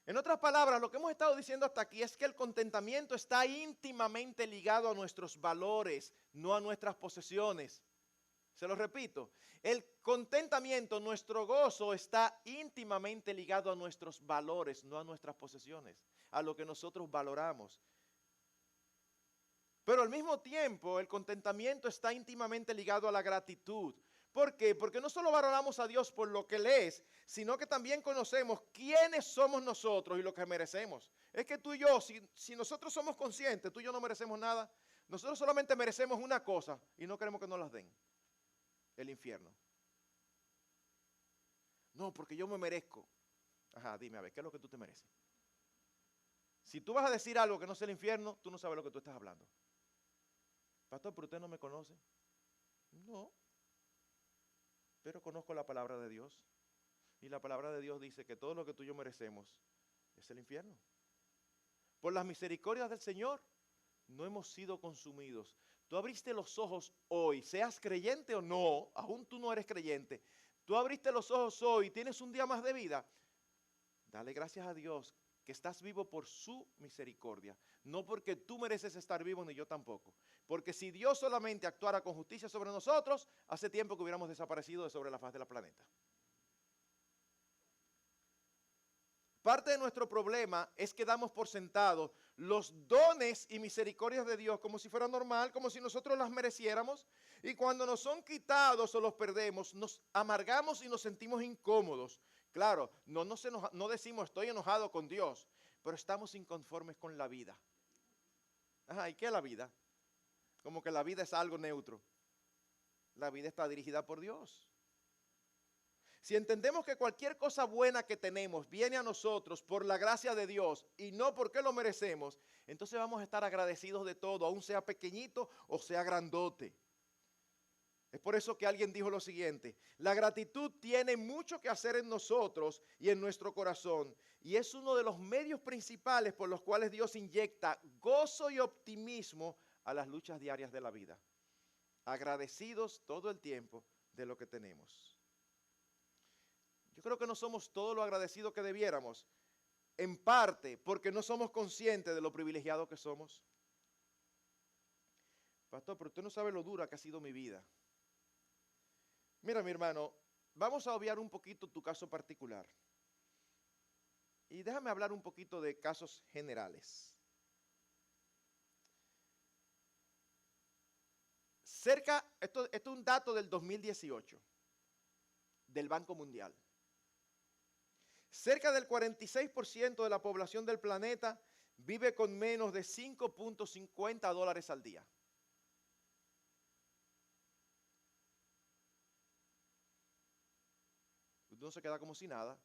En otras palabras, lo que hemos estado diciendo hasta aquí es que el contentamiento está íntimamente ligado a nuestros valores, no a nuestras posesiones. Se lo repito, el contentamiento, nuestro gozo está íntimamente ligado a nuestros valores, no a nuestras posesiones, a lo que nosotros valoramos. Pero al mismo tiempo, el contentamiento está íntimamente ligado a la gratitud. ¿Por qué? Porque no solo valoramos a Dios por lo que Él es, sino que también conocemos quiénes somos nosotros y lo que merecemos. Es que tú y yo, si nosotros somos conscientes, tú y yo no merecemos nada, nosotros solamente merecemos una cosa y no queremos que nos las den, el infierno. No, porque yo me merezco. Ajá, dime a ver, ¿qué es lo que tú te mereces? Si tú vas a decir algo que no sea el infierno, tú no sabes lo que tú estás hablando. Pastor, pero usted no me conoce. No, pero conozco la palabra de Dios. Y la palabra de Dios dice que todo lo que tú y yo merecemos es el infierno. Por las misericordias del Señor no hemos sido consumidos. Tú abriste los ojos hoy, seas creyente o no, aún tú no eres creyente. Tú abriste los ojos hoy, tienes un día más de vida. Dale gracias a Dios que estás vivo por su misericordia, no porque tú mereces estar vivo ni yo tampoco. Porque si Dios solamente actuara con justicia sobre nosotros, hace tiempo que hubiéramos desaparecido de sobre la faz del planeta. Parte de nuestro problema es que damos por sentado los dones y misericordias de Dios como si fuera normal, como si nosotros las mereciéramos. Y cuando nos son quitados o los perdemos, nos amargamos y nos sentimos incómodos. Claro, no decimos estoy enojado con Dios, pero estamos inconformes con la vida. Ajá, ¿y qué es la vida? Como que la vida es algo neutro. La vida está dirigida por Dios. Si entendemos que cualquier cosa buena que tenemos viene a nosotros por la gracia de Dios y no porque lo merecemos, entonces vamos a estar agradecidos de todo, aun sea pequeñito o sea grandote. Es por eso que alguien dijo lo siguiente: la gratitud tiene mucho que hacer en nosotros y en nuestro corazón, y es uno de los medios principales por los cuales Dios inyecta gozo y optimismo a las luchas diarias de la vida. Agradecidos todo el tiempo de lo que tenemos. Yo creo que no somos todo lo agradecidos que debiéramos, en parte porque no somos conscientes de lo privilegiados que somos. Pastor, pero usted no sabe lo dura que ha sido mi vida. Mira, mi hermano, vamos a obviar un poquito tu caso particular. Y déjame hablar un poquito de casos generales. Esto es un dato del 2018, del Banco Mundial. Cerca del 46% de la población del planeta vive con menos de $5.50 al día. Uno se queda como si nada.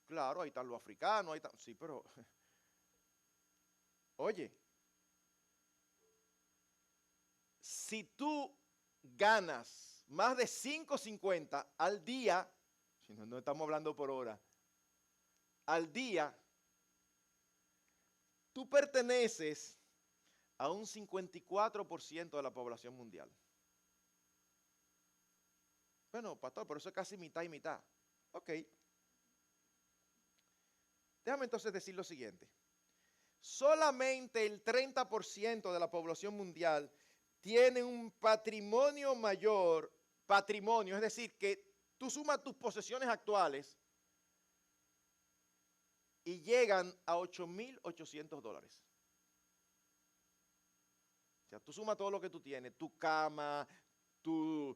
Claro, ahí están los africanos, sí, pero oye, si tú ganas más de $5.50 al día, si no estamos hablando por hora, al día, tú perteneces a un 54% de la población mundial. Bueno, pastor, pero eso es casi mitad y mitad. Ok. Déjame entonces decir lo siguiente. Solamente el 30% de la población mundial tiene un patrimonio mayor, patrimonio, es decir, que tú sumas tus posesiones actuales y llegan a $8,800. O sea, tú sumas todo lo que tú tienes, tu cama, tus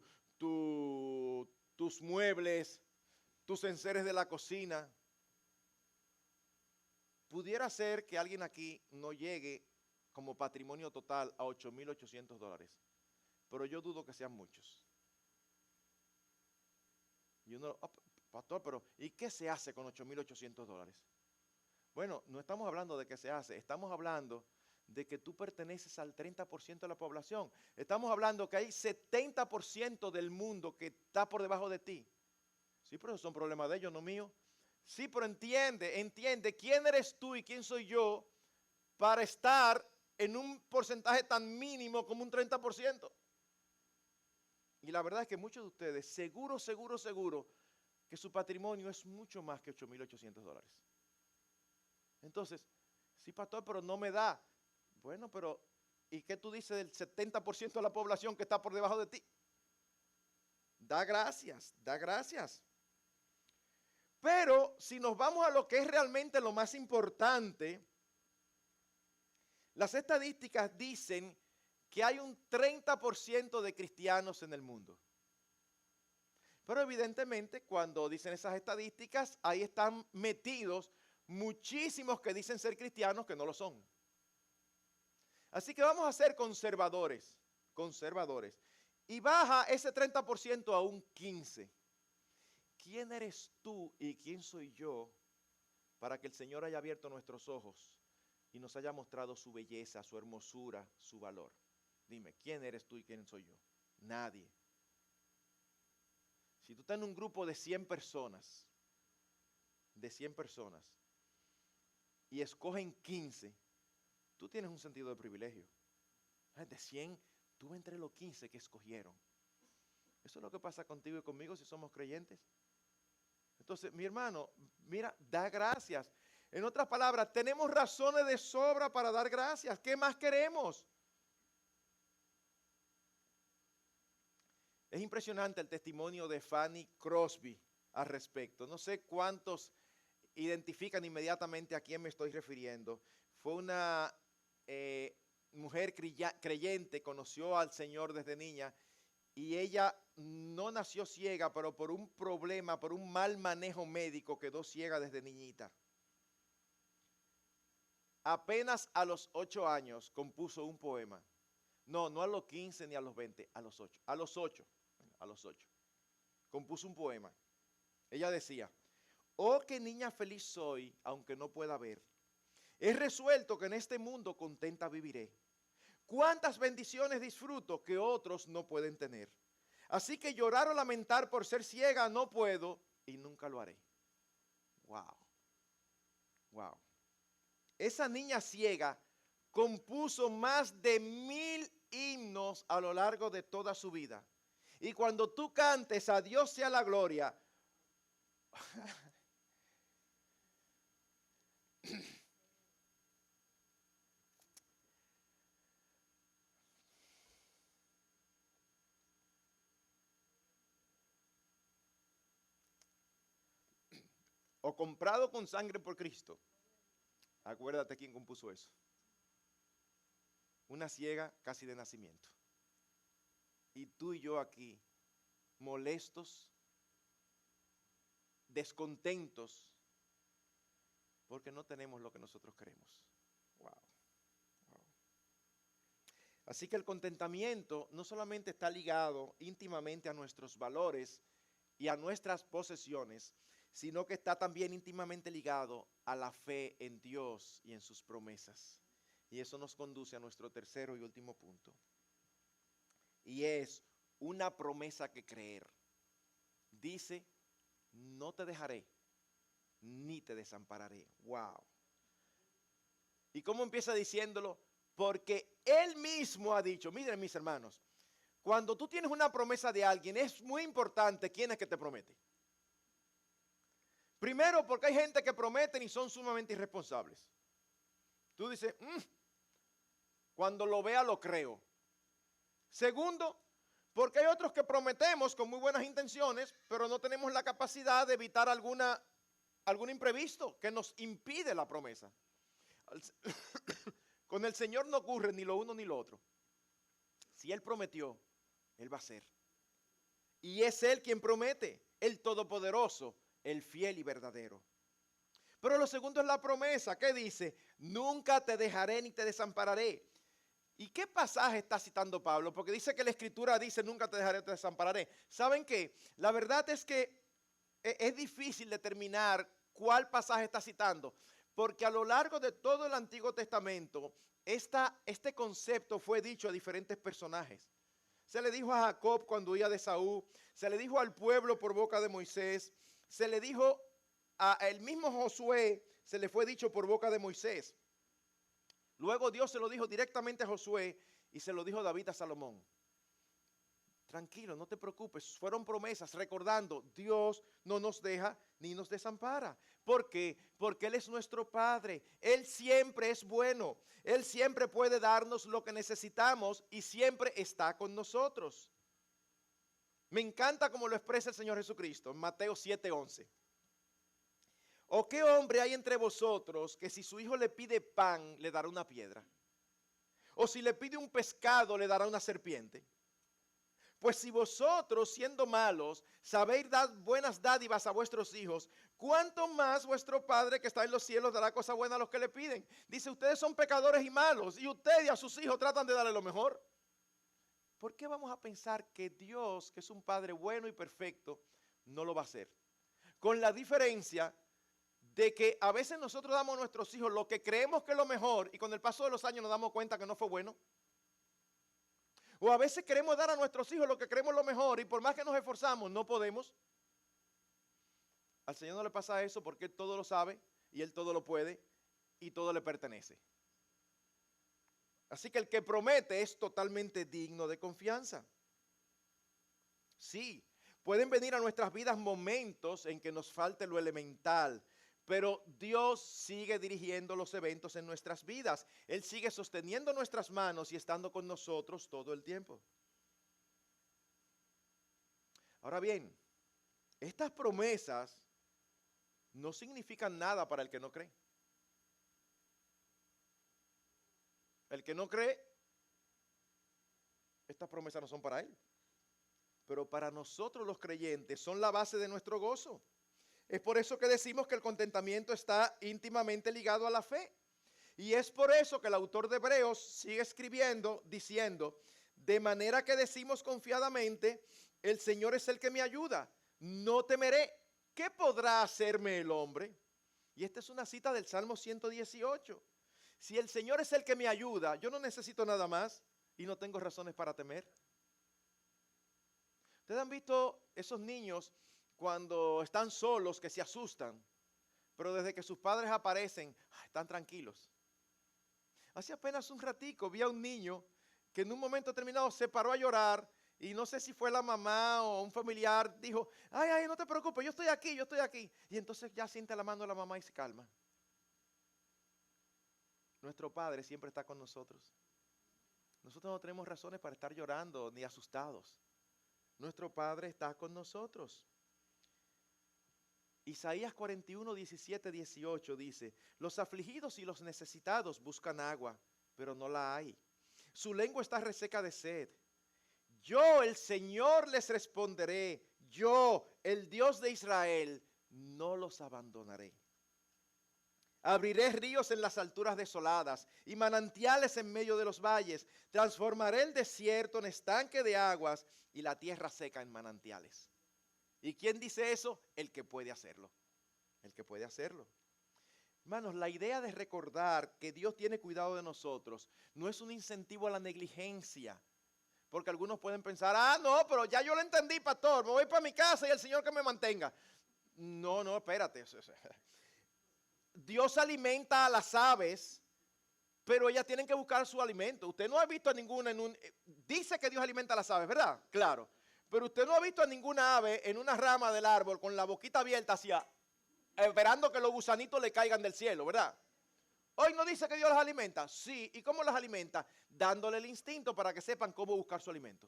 muebles, tus enseres de la cocina. Pudiera ser que alguien aquí no llegue como patrimonio total a $8,800, pero yo dudo que sean muchos. Y uno, oh, pastor, pero ¿y qué se hace con $8,800? Bueno, no estamos hablando de qué se hace, estamos hablando de que tú perteneces al 30% de la población. Estamos hablando que hay 70% del mundo que está por debajo de ti. Sí, pero esos son problemas de ellos, no míos. Sí, pero entiende quién eres tú y quién soy yo para estar en un porcentaje tan mínimo como un 30%. Y la verdad es que muchos de ustedes, seguro, que su patrimonio es mucho más que $8,800. Entonces, sí, pastor, pero no me da. Bueno, pero ¿y qué tú dices del 70% de la población que está por debajo de ti? Da gracias, da gracias. Pero si nos vamos a lo que es realmente lo más importante, las estadísticas dicen que hay un 30% de cristianos en el mundo. Pero evidentemente cuando dicen esas estadísticas, ahí están metidos muchísimos que dicen ser cristianos que no lo son. Así que vamos a ser conservadores. Y baja ese 30% a un 15%. ¿Quién eres tú y quién soy yo para que el Señor haya abierto nuestros ojos y nos haya mostrado su belleza, su hermosura, su valor? Dime, ¿quién eres tú y quién soy yo? Nadie. Si tú estás en un grupo de 100 personas, y escogen 15, tú tienes un sentido de privilegio. De 100, tú entre los 15 que escogieron. Eso es lo que pasa contigo y conmigo si somos creyentes. Entonces, mi hermano, mira, da gracias. En otras palabras, tenemos razones de sobra para dar gracias. ¿Qué más queremos? Es impresionante el testimonio de Fanny Crosby al respecto. No sé cuántos identifican inmediatamente a quién me estoy refiriendo. Fue una mujer creyente, conoció al Señor desde niña y ella no nació ciega, pero por un problema, por un mal manejo médico quedó ciega desde niñita. Apenas a los 8 años compuso un poema. No a los 15 ni a los 20, a los 8. A los 8. Compuso un poema. Ella decía, oh, qué niña feliz soy, aunque no pueda ver. He resuelto que en este mundo contenta viviré. Cuántas bendiciones disfruto que otros no pueden tener. Así que llorar o lamentar por ser ciega no puedo y nunca lo haré. Wow. Esa niña ciega compuso más de 1,000 himnos a lo largo de toda su vida. Y cuando tú cantes a Dios sea la gloria, o comprado con sangre por Cristo. Acuérdate quién compuso eso. Una ciega casi de nacimiento. Y tú y yo aquí, molestos, descontentos, porque no tenemos lo que nosotros queremos. Wow. Así que el contentamiento no solamente está ligado íntimamente a nuestros valores y a nuestras posesiones, sino que está también íntimamente ligado a la fe en Dios y en sus promesas. Y eso nos conduce a nuestro tercero y último punto. Y es una promesa que creer. Dice, no te dejaré, ni te desampararé. Wow. ¿Y cómo empieza diciéndolo? Porque Él mismo ha dicho, miren mis hermanos, cuando tú tienes una promesa de alguien, es muy importante quién es que te promete. Primero, porque hay gente que prometen y son sumamente irresponsables. Tú dices, cuando lo vea lo creo. Segundo, porque hay otros que prometemos con muy buenas intenciones, pero no tenemos la capacidad de evitar algún imprevisto que nos impide la promesa. Con el Señor no ocurre ni lo uno ni lo otro. Si Él prometió, Él va a hacer. Y es Él quien promete, el Todopoderoso, el fiel y verdadero. Pero lo segundo es la promesa, que dice, nunca te dejaré ni te desampararé. ¿Y qué pasaje está citando Pablo? Porque dice que la Escritura dice, nunca te dejaré, te desampararé. ¿Saben qué? La verdad es que es difícil determinar cuál pasaje está citando, porque a lo largo de todo el Antiguo Testamento, este concepto fue dicho a diferentes personajes. Se le dijo a Jacob cuando huía de Saúl, se le dijo al pueblo por boca de Moisés, se le dijo a el mismo Josué, se le fue dicho por boca de Moisés. Luego Dios se lo dijo directamente a Josué y se lo dijo David a Salomón. Tranquilo, no te preocupes, fueron promesas, recordando, Dios no nos deja ni nos desampara. ¿Por qué? Porque Él es nuestro Padre, Él siempre es bueno, Él siempre puede darnos lo que necesitamos y siempre está con nosotros. Me encanta como lo expresa el Señor Jesucristo en Mateo 7:11. ¿O qué hombre hay entre vosotros que si su hijo le pide pan, le dará una piedra? ¿O si le pide un pescado, le dará una serpiente? Pues si vosotros, siendo malos, sabéis dar buenas dádivas a vuestros hijos, ¿cuánto más vuestro Padre que está en los cielos dará cosa buena a los que le piden? Dice, ustedes son pecadores y malos, y ustedes a sus hijos tratan de darle lo mejor. ¿Por qué vamos a pensar que Dios, que es un Padre bueno y perfecto, no lo va a hacer? Con la diferencia de que a veces nosotros damos a nuestros hijos lo que creemos que es lo mejor y con el paso de los años nos damos cuenta que no fue bueno. O a veces queremos dar a nuestros hijos lo que creemos lo mejor y por más que nos esforzamos no podemos. Al Señor no le pasa eso porque Él todo lo sabe y Él todo lo puede y todo le pertenece. Así que el que promete es totalmente digno de confianza. Sí, pueden venir a nuestras vidas momentos en que nos falte lo elemental, pero Dios sigue dirigiendo los eventos en nuestras vidas. Él sigue sosteniendo nuestras manos y estando con nosotros todo el tiempo. Ahora bien, estas promesas no significan nada para el que no cree. El que no cree, estas promesas no son para él. Pero para nosotros los creyentes son la base de nuestro gozo. Es por eso que decimos que el contentamiento está íntimamente ligado a la fe. Y es por eso que el autor de Hebreos sigue escribiendo, diciendo, de manera que decimos confiadamente, el Señor es el que me ayuda, no temeré. ¿Qué podrá hacerme el hombre? Y esta es una cita del Salmo 118. Si el Señor es el que me ayuda, yo no necesito nada más y no tengo razones para temer. ¿Ustedes han visto esos niños cuando están solos que se asustan, pero desde que sus padres aparecen, están tranquilos? Hace apenas un ratico vi a un niño que en un momento determinado se paró a llorar y no sé si fue la mamá o un familiar, dijo, ay, no te preocupes, yo estoy aquí, yo estoy aquí. Y entonces ya siente la mano de la mamá y se calma. Nuestro Padre siempre está con nosotros. Nosotros no tenemos razones para estar llorando ni asustados. Nuestro Padre está con nosotros. Isaías 41, 17, 18 dice, los afligidos y los necesitados buscan agua, pero no la hay. Su lengua está reseca de sed. Yo, el Señor, les responderé. Yo, el Dios de Israel, no los abandonaré. Abriré ríos en las alturas desoladas y manantiales en medio de los valles. Transformaré el desierto en estanque de aguas y la tierra seca en manantiales. ¿Y quién dice eso? El que puede hacerlo. El que puede hacerlo. Hermanos, la idea de recordar que Dios tiene cuidado de nosotros no es un incentivo a la negligencia. Porque algunos pueden pensar, no, pero ya yo lo entendí, pastor, me voy para mi casa y el Señor que me mantenga. No, espérate. Dios alimenta a las aves, pero ellas tienen que buscar su alimento. Usted no ha visto a ninguna dice que Dios alimenta a las aves, ¿verdad? Claro. Pero usted no ha visto a ninguna ave en una rama del árbol con la boquita abierta hacia. esperando que los gusanitos le caigan del cielo, ¿verdad? Hoy no dice que Dios los alimenta. Sí, ¿y cómo los alimenta? Dándole el instinto para que sepan cómo buscar su alimento.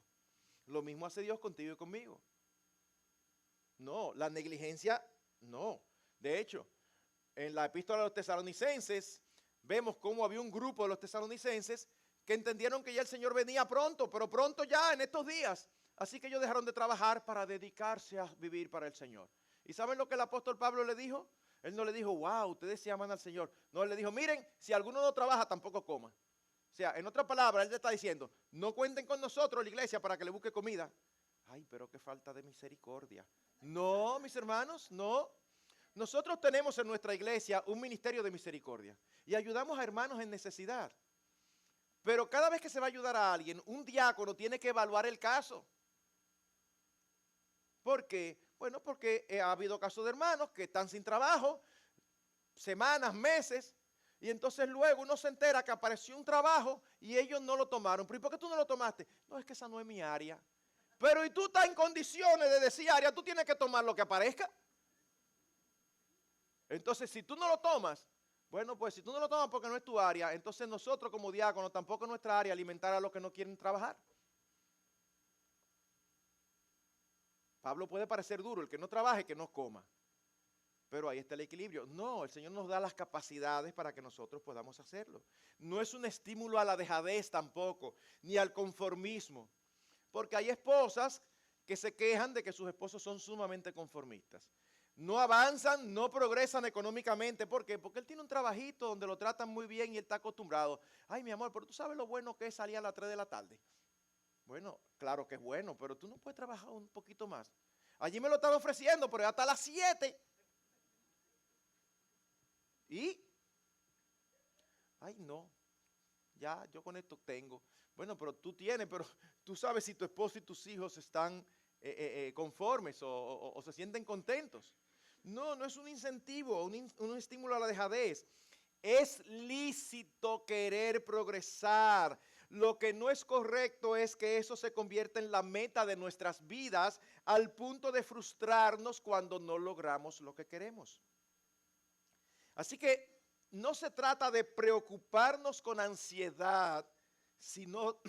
Lo mismo hace Dios contigo y conmigo. No, la negligencia, no. De hecho, en la epístola de los tesalonicenses, vemos cómo había un grupo de los tesalonicenses que entendieron que ya el Señor venía pronto, pero pronto ya, en estos días. Así que ellos dejaron de trabajar para dedicarse a vivir para el Señor. ¿Y saben lo que el apóstol Pablo le dijo? Él no le dijo, wow, ustedes se aman al Señor. No, él le dijo, miren, si alguno no trabaja, tampoco coma. O sea, en otras palabras, él le está diciendo, no cuenten con nosotros, la iglesia, para que le busque comida. Ay, pero qué falta de misericordia. No, mis hermanos, no. Nosotros tenemos en nuestra iglesia un ministerio de misericordia y ayudamos a hermanos en necesidad. Pero cada vez que se va a ayudar a alguien, un diácono tiene que evaluar el caso. ¿Por qué? Bueno, porque ha habido casos de hermanos que están sin trabajo, semanas, meses, y entonces luego uno se entera que apareció un trabajo y ellos no lo tomaron. ¿Pero y por qué tú no lo tomaste? No, es que esa no es mi área. Pero y tú estás en condiciones de decir área, tú tienes que tomar lo que aparezca. Entonces, si tú no lo tomas, bueno, pues si tú no lo tomas porque no es tu área, entonces nosotros como diáconos, tampoco es nuestra área alimentar a los que no quieren trabajar. Pablo puede parecer duro, el que no trabaje, que no coma. Pero ahí está el equilibrio. No, el Señor nos da las capacidades para que nosotros podamos hacerlo. No es un estímulo a la dejadez tampoco, ni al conformismo. Porque hay esposas que se quejan de que sus esposos son sumamente conformistas. No avanzan, no progresan económicamente. ¿Por qué? Porque él tiene un trabajito donde lo tratan muy bien y él está acostumbrado. Ay, mi amor, pero tú sabes lo bueno que es salir a las 3 de la tarde. Bueno, claro que es bueno, pero tú no puedes trabajar un poquito más. Allí me lo están ofreciendo, pero hasta las 7. Y, ay, no, ya yo con esto tengo. Bueno, pero tú tienes, pero tú sabes si tu esposo y tus hijos están conformes o se sienten contentos. No, no es un incentivo, un estímulo a la dejadez. Es lícito querer progresar. Lo que no es correcto es que eso se convierta en la meta de nuestras vidas al punto de frustrarnos cuando no logramos lo que queremos. Así que no se trata de preocuparnos con ansiedad, sino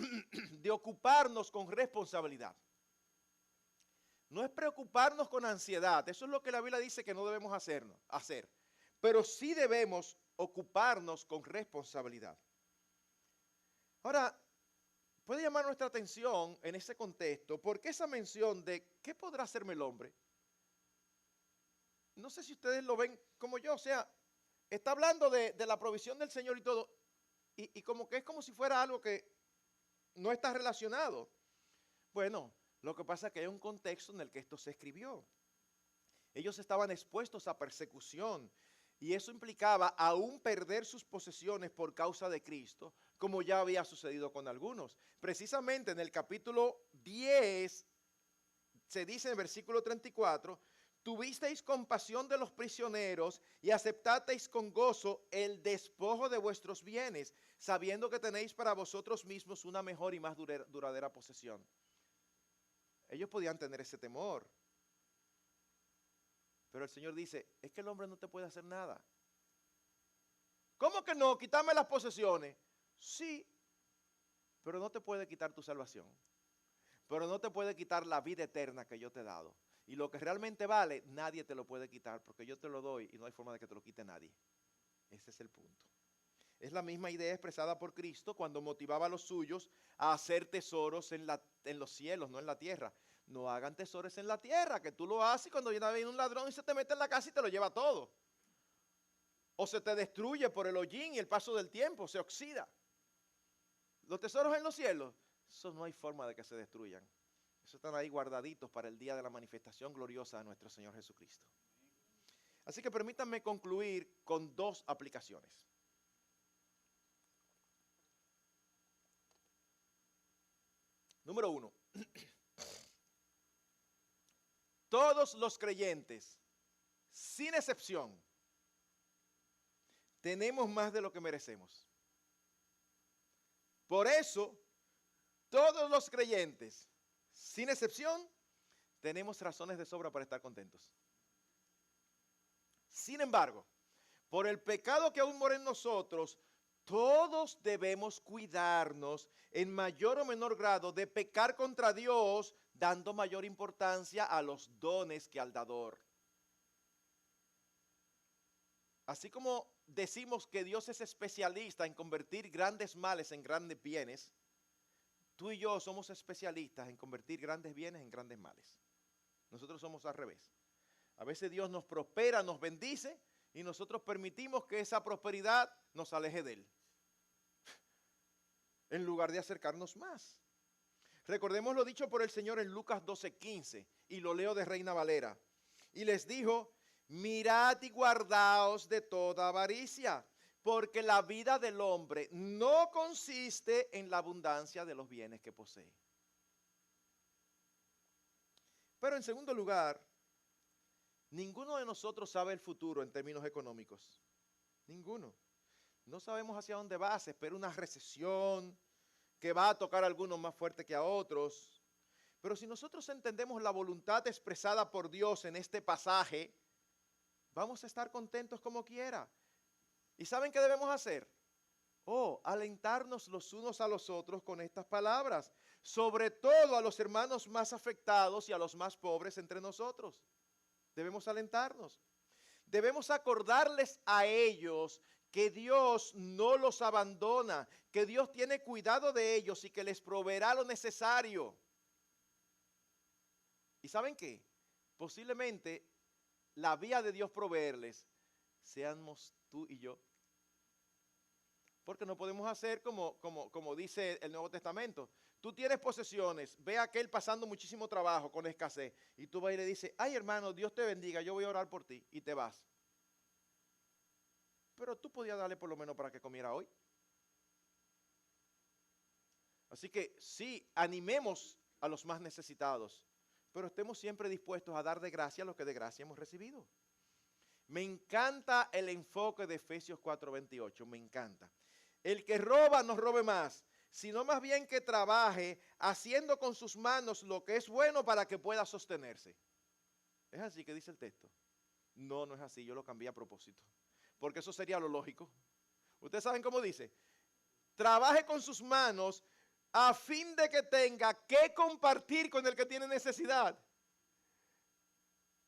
de ocuparnos con responsabilidad. No es preocuparnos con ansiedad, eso es lo que la Biblia dice que no debemos hacer, pero sí debemos ocuparnos con responsabilidad. Ahora, puede llamar nuestra atención en ese contexto, porque esa mención de ¿qué podrá hacerme el hombre? No sé si ustedes lo ven como yo, o sea, está hablando de la provisión del Señor y todo, y como que es como si fuera algo que no está relacionado. Bueno, lo que pasa es que hay un contexto en el que esto se escribió. Ellos estaban expuestos a persecución y eso implicaba aún perder sus posesiones por causa de Cristo, como ya había sucedido con algunos. Precisamente en el capítulo 10 se dice en el versículo 34, tuvisteis compasión de los prisioneros y aceptasteis con gozo el despojo de vuestros bienes, sabiendo que tenéis para vosotros mismos una mejor y más duradera posesión. Ellos podían tener ese temor. Pero el Señor dice, es que el hombre no te puede hacer nada. ¿Cómo que no? Quítame las posesiones. Sí, pero no te puede quitar tu salvación. Pero no te puede quitar la vida eterna que yo te he dado. Y lo que realmente vale, nadie te lo puede quitar porque yo te lo doy y no hay forma de que te lo quite nadie. Ese es el punto. Es la misma idea expresada por Cristo cuando motivaba a los suyos a hacer tesoros en los cielos, no en la tierra. No hagan tesoros en la tierra, que tú lo haces y cuando viene un ladrón y se te mete en la casa y te lo lleva todo. O se te destruye por el hollín y el paso del tiempo, se oxida. Los tesoros en los cielos, eso no hay forma de que se destruyan. Eso están ahí guardaditos para el día de la manifestación gloriosa de nuestro Señor Jesucristo. Así que permítanme concluir con 2 aplicaciones. Número 1. Todos los creyentes, sin excepción, tenemos más de lo que merecemos. Por eso, todos los creyentes, sin excepción, tenemos razones de sobra para estar contentos. Sin embargo, por el pecado que aún mora en nosotros, todos debemos cuidarnos en mayor o menor grado de pecar contra Dios, dando mayor importancia a los dones que al dador. Así como decimos que Dios es especialista en convertir grandes males en grandes bienes, tú y yo somos especialistas en convertir grandes bienes en grandes males. Nosotros somos al revés. A veces Dios nos prospera, nos bendice y nosotros permitimos que esa prosperidad nos aleje de Él, en lugar de acercarnos más. Recordemos lo dicho por el Señor en Lucas 12:15, y lo leo de Reina Valera. Y les dijo: mirad y guardaos de toda avaricia, porque la vida del hombre no consiste en la abundancia de los bienes que posee. Pero en segundo lugar, ninguno de nosotros sabe el futuro en términos económicos. Ninguno. No sabemos hacia dónde va, se espera una recesión que va a tocar a algunos más fuerte que a otros. Pero si nosotros entendemos la voluntad expresada por Dios en este pasaje, vamos a estar contentos como quiera. ¿Y saben qué debemos hacer? Alentarnos los unos a los otros con estas palabras, sobre todo a los hermanos más afectados y a los más pobres entre nosotros. Debemos alentarnos. Debemos acordarles a ellos que Dios no los abandona, que Dios tiene cuidado de ellos y que les proveerá lo necesario. ¿Y saben qué? Posiblemente la vía de Dios proveerles seamos tú y yo. Porque no podemos hacer como dice el Nuevo Testamento. Tú tienes posesiones, ve a aquel pasando muchísimo trabajo con escasez y tú vas y le dices: ay, hermano, Dios te bendiga, yo voy a orar por ti, y te vas. Pero tú podías darle por lo menos para que comiera hoy. Así que sí, animemos a los más necesitados, pero estemos siempre dispuestos a dar de gracia lo que de gracia hemos recibido. Me encanta el enfoque de Efesios 4:28, me encanta. El que roba no robe más, sino más bien que trabaje haciendo con sus manos lo que es bueno para que pueda sostenerse. ¿Es así que dice el texto? No, no es así, yo lo cambié a propósito, porque eso sería lo lógico. Ustedes saben cómo dice: trabaje con sus manos a fin de que tenga que compartir con el que tiene necesidad.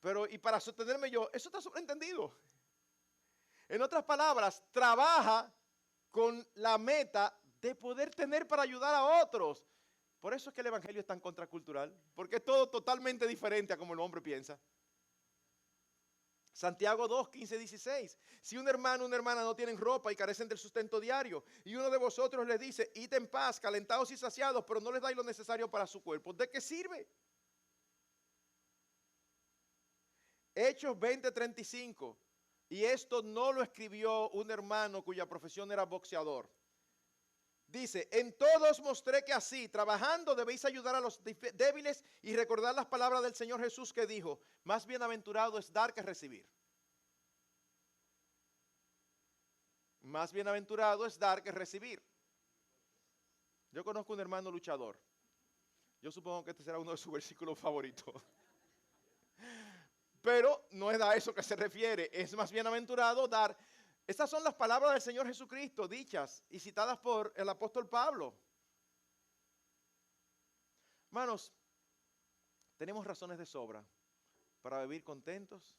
Pero, y para sostenerme yo, eso está sobreentendido. En otras palabras, trabaja con la meta de poder tener para ayudar a otros. Por eso es que el evangelio es tan contracultural, porque es todo totalmente diferente a como el hombre piensa. Santiago 2:15-16. Si un hermano o una hermana no tienen ropa y carecen del sustento diario, y uno de vosotros les dice: id en paz, calentados y saciados, pero no les dais lo necesario para su cuerpo, ¿de qué sirve? Hechos 20:35. Y esto no lo escribió un hermano cuya profesión era boxeador. Dice: en todos mostré que así, trabajando, debéis ayudar a los débiles y recordar las palabras del Señor Jesús, que dijo: más bienaventurado es dar que recibir. Más bienaventurado es dar que recibir. Yo conozco un hermano luchador. Yo supongo que este será uno de sus versículos favoritos. Pero no es a eso que se refiere. Es más bienaventurado dar. Estas son las palabras del Señor Jesucristo, dichas y citadas por el apóstol Pablo. Hermanos, tenemos razones de sobra para vivir contentos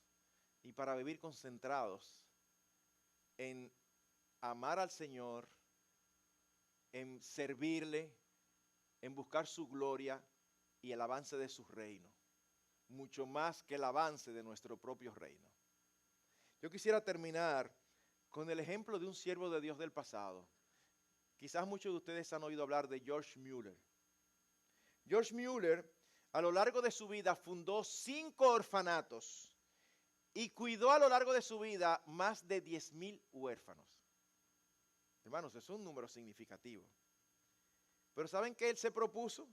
y para vivir concentrados en amar al Señor, en servirle, en buscar su gloria y el avance de su reino, mucho más que el avance de nuestro propio reino. Yo quisiera terminar con el ejemplo de un siervo de Dios del pasado. Quizás muchos de ustedes han oído hablar de George Mueller. George Mueller, a lo largo de su vida, fundó 5 orfanatos y cuidó a lo largo de su vida más de 10,000 huérfanos. Hermanos, eso es un número significativo. Pero ¿saben qué él se propuso?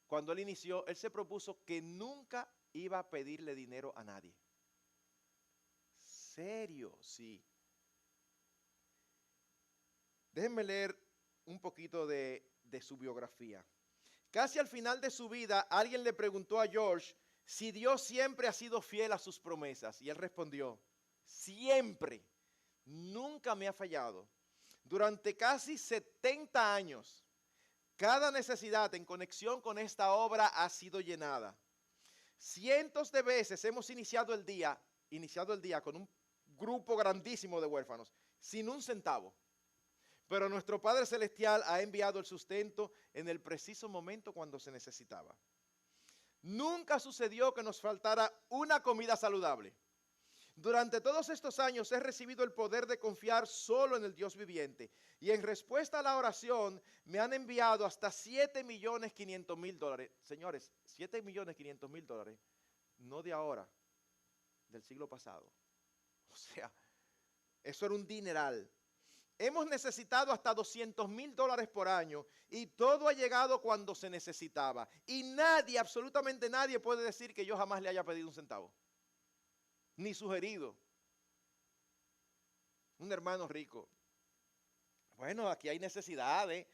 Cuando él inició, él se propuso que nunca iba a pedirle dinero a nadie. ¿Serio? Sí. Déjenme leer un poquito de su biografía. Casi al final de su vida, alguien le preguntó a George si Dios siempre ha sido fiel a sus promesas. Y él respondió: siempre, nunca me ha fallado. Durante casi 70 años, cada necesidad en conexión con esta obra ha sido llenada. Cientos de veces hemos iniciado el día con un grupo grandísimo de huérfanos, sin un centavo. Pero nuestro Padre Celestial ha enviado el sustento en el preciso momento cuando se necesitaba. Nunca sucedió que nos faltara una comida saludable. Durante todos estos años he recibido el poder de confiar solo en el Dios viviente. Y en respuesta a la oración me han enviado hasta $7.500.000. Señores, $7.500.000, no de ahora, del siglo pasado. O sea, eso era un dineral. Hemos necesitado hasta $200.000 por año y todo ha llegado cuando se necesitaba. Y nadie, absolutamente nadie puede decir que yo jamás le haya pedido un centavo. Ni sugerido. Un hermano rico. Bueno, aquí hay necesidades.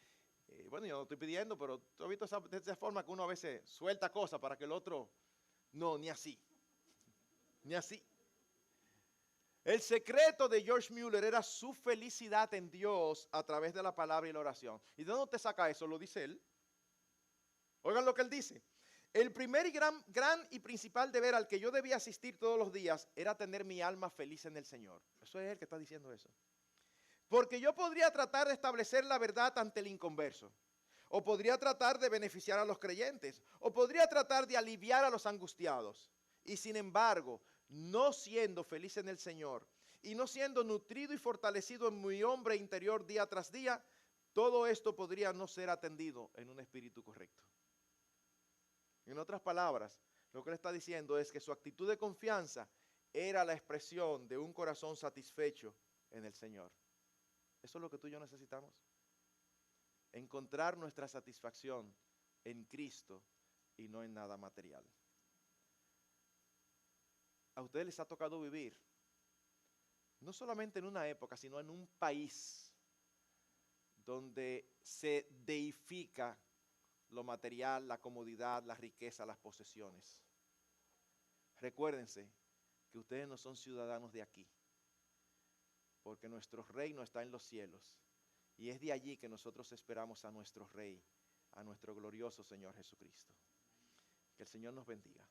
Bueno, yo no estoy pidiendo, pero tú has visto de esa forma que uno a veces suelta cosas para que el otro... No, ni así. Ni así. El secreto de George Mueller era su felicidad en Dios a través de la palabra y la oración. ¿Y de dónde te saca eso? Lo dice él. Oigan lo que él dice. El primer y gran y principal deber al que yo debía asistir todos los días era tener mi alma feliz en el Señor. Eso es él que está diciendo eso. Porque yo podría tratar de establecer la verdad ante el inconverso. O podría tratar de beneficiar a los creyentes. O podría tratar de aliviar a los angustiados. Y sin embargo, no siendo feliz en el Señor y no siendo nutrido y fortalecido en mi hombre interior día tras día, todo esto podría no ser atendido en un espíritu correcto. En otras palabras, lo que él está diciendo es que su actitud de confianza era la expresión de un corazón satisfecho en el Señor. Eso es lo que tú y yo necesitamos. Encontrar nuestra satisfacción en Cristo y no en nada material. A ustedes les ha tocado vivir, no solamente en una época, sino en un país donde se deifica lo material, la comodidad, la riqueza, las posesiones. Recuérdense que ustedes no son ciudadanos de aquí, porque nuestro reino está en los cielos, y es de allí que nosotros esperamos a nuestro Rey, a nuestro glorioso Señor Jesucristo. Que el Señor nos bendiga.